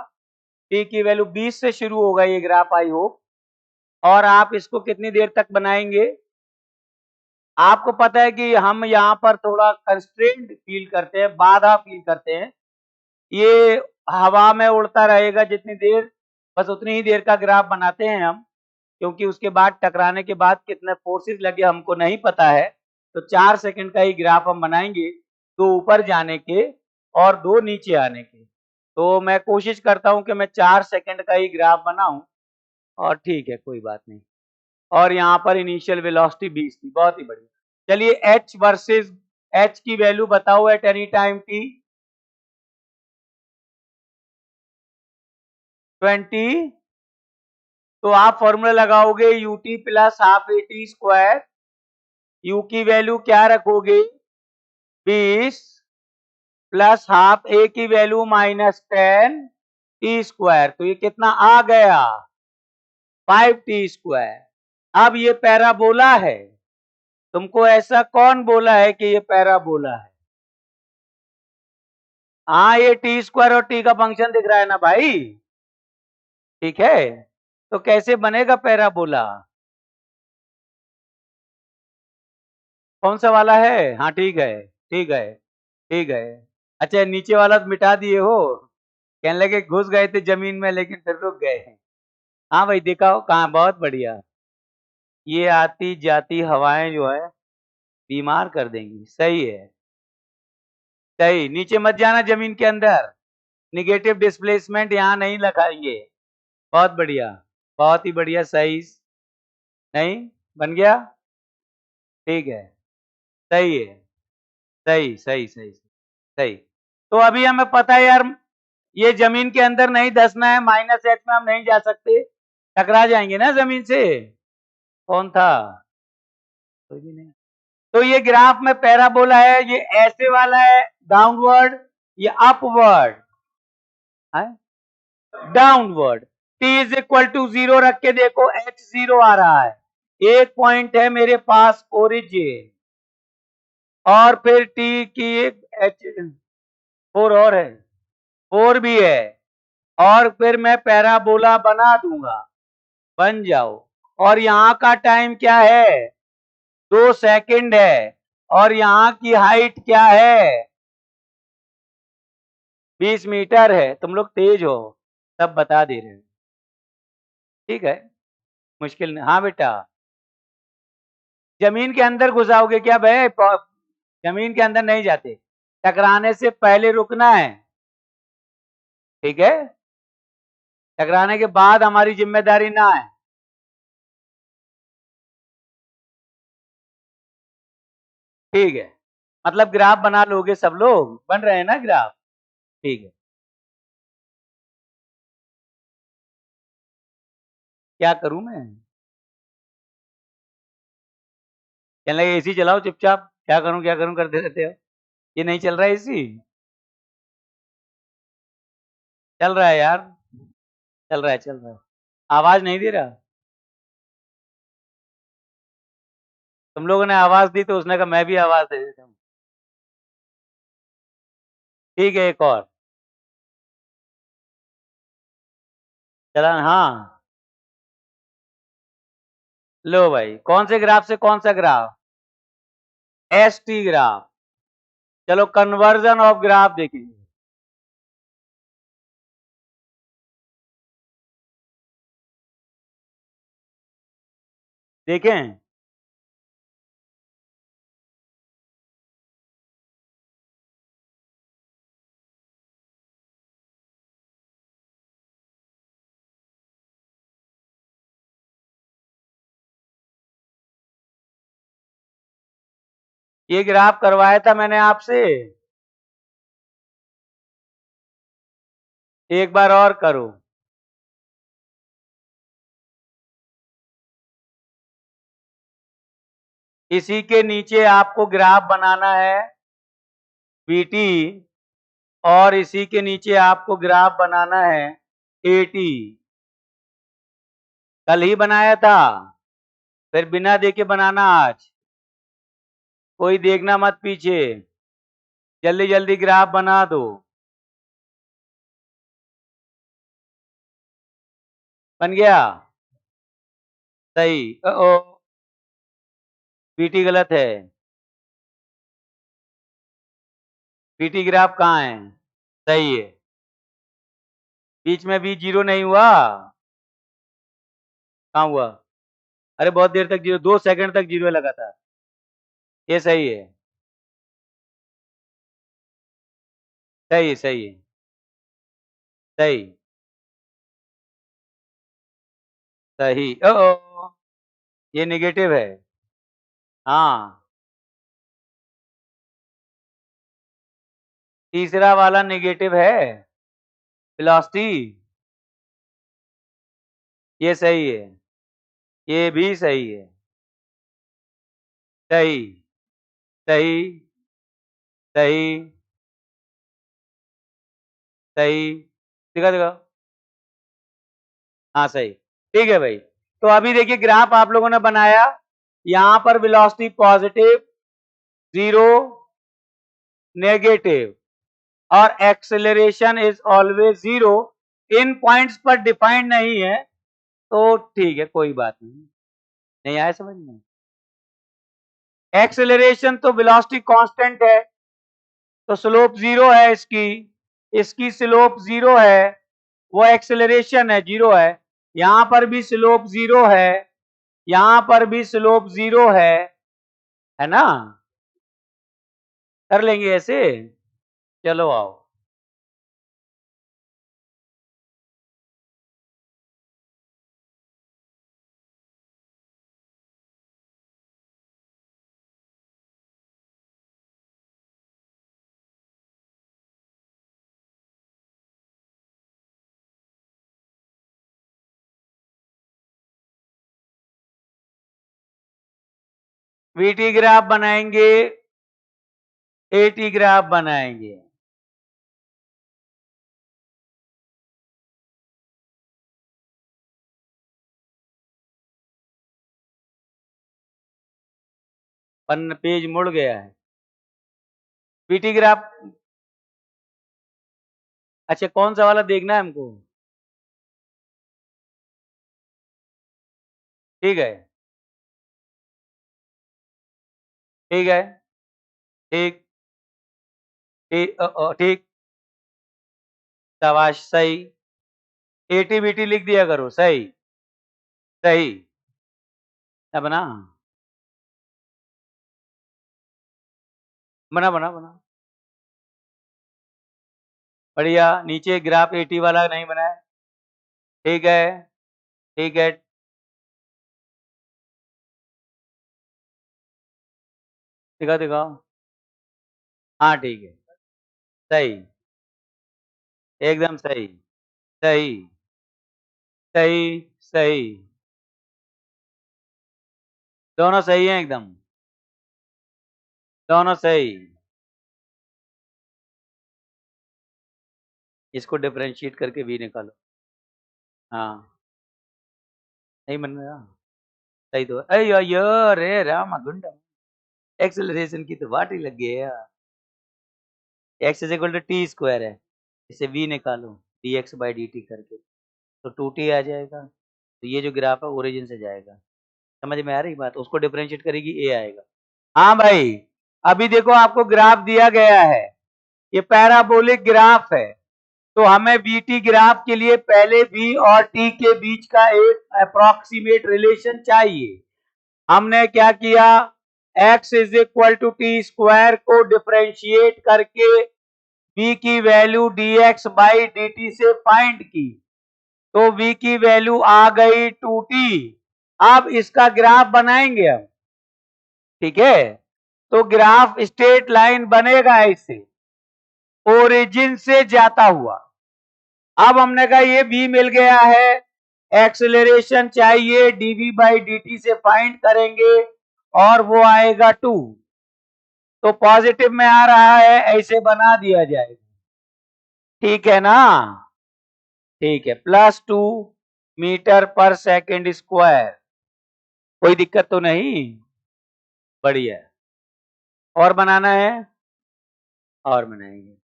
S1: टी की वैल्यू 20 से शुरू होगा ये ग्राफ, आई होप। और आप इसको कितनी देर तक बनाएंगे? आपको पता है कि हम यहाँ पर थोड़ा कंस्ट्रेंट फील करते हैं, बाधा फील करते हैं। ये हवा में उड़ता रहेगा जितनी देर, बस उतनी ही देर का ग्राफ बनाते हैं हम, क्योंकि उसके बाद टकराने के बाद कितने फोर्सेस लगे हमको नहीं पता है। तो 4 सेकंड का ही ग्राफ हम बनाएंगे, 2 ऊपर जाने के और 2 नीचे आने के। तो मैं कोशिश करता हूं कि मैं 4 सेकंड का ही ग्राफ बनाऊं, और ठीक है, कोई बात नहीं। और यहाँ पर इनिशियल वेलोसिटी 20 थी, बहुत ही बढ़िया। चलिए h वर्सेस h की वैल्यू बताओ एट एनी टाइम t। 20। तो आप फॉर्मूला लगाओगे ut plus half a t square. u की वैल्यू क्या रखोगे? 20 प्लस हाफ ए की वैल्यू -10 टी स्क्वायर। तो ये कितना आ गया? 5t square. अब ये पैराबोला है। तुमको ऐसा कौन बोला है कि ये पैराबोला है? हाँ, ये टी स्क्वायर और टी का फंक्शन दिख रहा है ना भाई, ठीक है? तो कैसे बनेगा पैराबोला? कौन सा वाला है? हाँ ठीक है, ठीक है, ठीक है। अच्छा, नीचे वाला तो मिटा दिए हो? कहने लगे घुस गए थे जमीन में लेकिन फिर रुक गए हैं। हाँ भाई, दिखाओ कहाँ, बहुत बढ़िया। ये आती जाती हवाएं जो है बीमार कर देंगी, सही है। सही, नीचे मत जाना जमीन के अंदर। निगेटिव डिस्प्लेसमेंट यहाँ नहीं लगाएंगे। बहुत बढ़िया, बहुत ही बढ़िया, सही। नहीं बन गया? ठीक है, सही है, सही सही सही सही। तो अभी हमें पता है यार, ये जमीन के अंदर नहीं धसना है, -h में हम नहीं जा सकते, टकरा जाएंगे ना जमीन से। कौन था? कोई भी नहीं। तो ये ग्राफ में पैराबोला है, ये ऐसे वाला है डाउनवर्ड, ये अपवर्ड है, downward. t is equal to 0 रख के देखो, h 0 आ रहा है। एक पॉइंट है मेरे पास ओरिजिन, और फिर t की एक h 4 और है, 4 भी है, और फिर मैं पैराबोला बना दूंगा। बन जाओ। और यहाँ का टाइम क्या है? 2 सेकंड है। और यहाँ की हाइट क्या है? 20 मीटर है। तुम लोग तेज हो, सब बता दे रहे हो, ठीक है, मुश्किल नहीं। हाँ बेटा, जमीन के अंदर घुसाओगे क्या भाई? जमीन के अंदर नहीं जाते, टकराने से पहले रुकना है। ठीक है, टकराने के बाद हमारी जिम्मेदारी ना है। ठीक है, मतलब ग्राफ बना लोगे सब लोग, बन रहे हैं ना ग्राफ? ठीक है, क्या करूं मैं? कहने लगे एसी चलाओ चुपचाप, क्या करूं करते रहते हो। ये नहीं चल रहा है एसी? चल रहा है यार, चल रहा है, चल रहा है। आवाज नहीं दे रहा? तुम लोगों ने आवाज दी तो उसने कहा मैं भी आवाज दे देता हूँ। ठीक है, एक और चला। हाँ, लो भाई, कौन से ग्राफ से कौन सा ग्राफ? S T graph. चलो कन्वर्जन ऑफ ग्राफ देखेंगे। देखें, ये ग्राफ करवाया था मैंने आपसे, एक बार और करो। इसी के नीचे आपको ग्राफ बनाना है बीटी, और इसी के नीचे आपको ग्राफ बनाना है एटी। कल ही बनाया था, फिर बिना देखे बनाना आज। कोई देखना मत पीछे, जल्दी जल्दी ग्राफ बना दो। बन गया? सही। ओ, बीटी गलत है। बीटी ग्राफ कहाँ है? सही है। बीच में भी जीरो नहीं हुआ? कहाँ हुआ? अरे बहुत देर तक जीरो, 2 सेकंड तक जीरो लगा था। ये सही है, सही है, सही है, सही, सही। ओ, ये नेगेटिव है। हाँ, तीसरा वाला नेगेटिव है, वेलोसिटी। ये सही है, ये भी सही है। सही, सही, सही, सही। दिखा दिखा। हाँ सही। ठीक है भाई, तो अभी देखिए ग्राफ आप लोगों ने बनाया, यहां पर वेलोसिटी पॉजिटिव, जीरो, नेगेटिव, और acceleration is always zero. In points पर डिफाइंड नहीं है, तो ठीक है, कोई बात नहीं। नहीं आया समझ में? एक्सेलरेशन तो वेलोसिटी कांस्टेंट है, तो स्लोप जीरो है इसकी, इसकी स्लोप जीरो है, वो एक्सेलरेशन है, जीरो है। यहां पर भी स्लोप जीरो है, यहां पर भी स्लोप जीरो है ना? कर लेंगे ऐसे। चलो आओ। वीटी ग्राफ बनाएंगे, एटी ग्राफ बनाएंगे। पन पेज मुड़ गया है। वीटी ग्राफ, अच्छा कौन सा वाला देखना है हमको? ठीक है, ठीक है, ठीक, ठीक, ठीक, शाबाश, सही। एटी बीटी लिख दिया करो, सही, सही। ना बना, बना बना बना। बढ़िया। नीचे ग्राफ 80 वाला नहीं बना है। ठीक है, ठीक है। दिखाओ दिखाओ। हाँ ठीक है, सही, एकदम सही, सही, सही, सही, दोनों सही हैं एकदम, दोनों सही। इसको डिफरेंशिएट करके v निकालो। हाँ, नहीं बन रहा, सही तो है। अयो यो रे राम गुंडा, एक्सेलरेशन की तो बात ही लग गई है यार। x is equal to t square है, इसे v निकालो dx बाई dt करके, तो 2t आ जाएगा। तो ये जो ग्राफ है ओरिजिन से जाएगा, समझ में आ रही बात? उसको डिफरेंशिएट करेगी a आएगा। हाँ भाई, अभी देखो आपको ग्राफ दिया गया है, ये पैराबोलिक ग्राफ है, तो हमें बीटी ग्राफ के लिए पहले v और t के बीच का एक अप्रोक्सीमेट रिलेशन चाहिए। हमने क्या किया, x is equal to t square को डिफरेंशिएट करके v की वैल्यू dx बाई dt से फाइंड की, तो v की वैल्यू आ गई 2t। अब इसका ग्राफ बनाएंगे हम, ठीक है? तो ग्राफ स्ट्रेट लाइन बनेगा इससे, ओरिजिन से जाता हुआ। अब हमने कहा ये v मिल गया है, एक्सेलरेशन चाहिए dv बाई dt से फाइंड करेंगे और वो आएगा 2। तो पॉजिटिव में आ रहा है, ऐसे बना दिया जाएगा, ठीक है ना? ठीक है, +2 मीटर पर सेकेंड स्क्वायर, कोई दिक्कत तो नहीं? बढ़िया। और बनाना है, और बनाएंगे।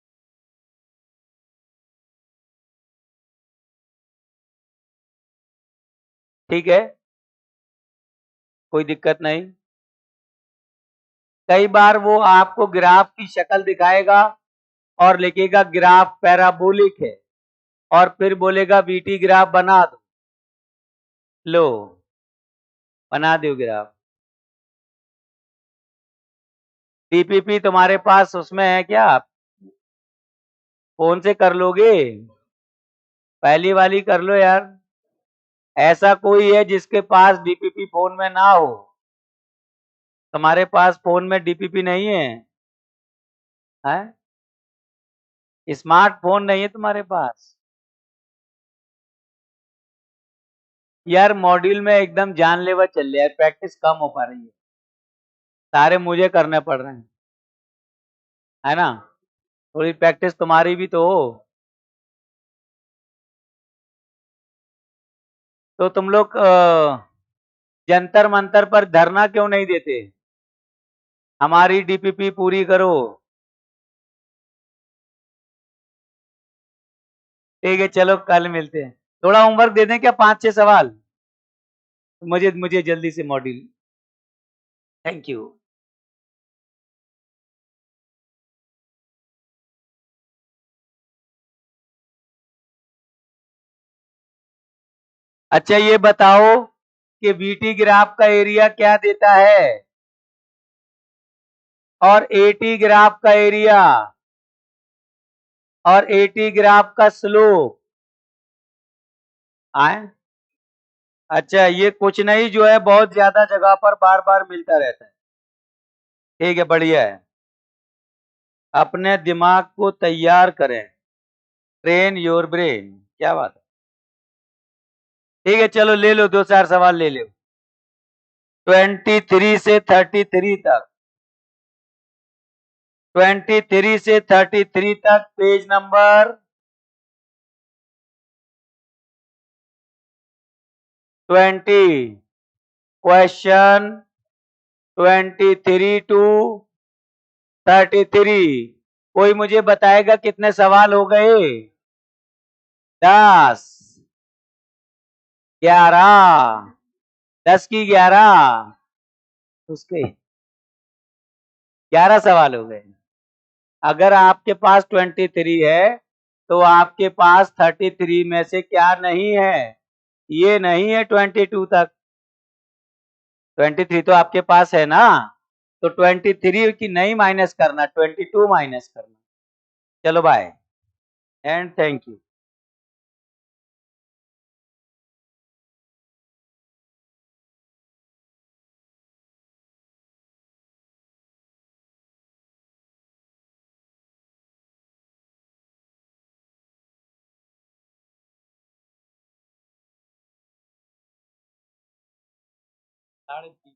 S1: ठीक है, कोई दिक्कत नहीं। कई बार वो आपको ग्राफ की शक्ल दिखाएगा और लिखेगा ग्राफ पैराबोलिक है, और फिर बोलेगा बीटी ग्राफ बना दो, लो बना दो ग्राफ। डीपीपी तुम्हारे पास उसमें है क्या, फोन से कर लोगे? पहली वाली कर लो यार। ऐसा कोई है जिसके पास डीपीपी फोन में ना हो? तुम्हारे पास फोन में डीपीपी नहीं है? हैं? स्मार्टफोन नहीं है तुम्हारे पास? यार मॉड्यूल में एकदम जानलेवा चल रहा है, प्रैक्टिस कम हो पा रही है, सारे मुझे करने पड़ रहे हैं, है ना? थोड़ी प्रैक्टिस तुम्हारी भी तो हो। तो तुम लोग जंतर मंतर पर धरना क्यों नहीं देते? हमारी डीपीपी पूरी करो। ठीक है, चलो कल मिलते हैं। थोड़ा होमवर्क दे दें क्या, 5-6 सवाल? मुझे मुझे जल्दी से मॉड्यूल। Thank you. अच्छा ये बताओ कि बीटी ग्राफ का एरिया क्या देता है और एटी ग्राफ का एरिया और एटी ग्राफ का स्लोप आए? अच्छा, ये कुछ नहीं, जो है बहुत ज्यादा जगह पर बार बार मिलता रहता है। ठीक है, बढ़िया है। अपने दिमाग को तैयार करें, ट्रेन योर ब्रेन, क्या बात है। ठीक है, चलो ले लो, 2-4 सवाल ले लो। 23 से 33 तक, 23 से 33 तक, पेज नंबर 20, क्वेश्चन 23 टू 33। कोई मुझे बताएगा कितने सवाल हो गए? 10, 11, 10 की 11, उसके 11 सवाल हो गए। अगर आपके पास 23 है तो आपके पास 33 में से क्या नहीं है? ये नहीं है 22 तक। 23 तो आपके पास है ना, तो 23 की नहीं माइनस करना, 22 माइनस करना। चलो बाय। And thank you. साढ़े तीन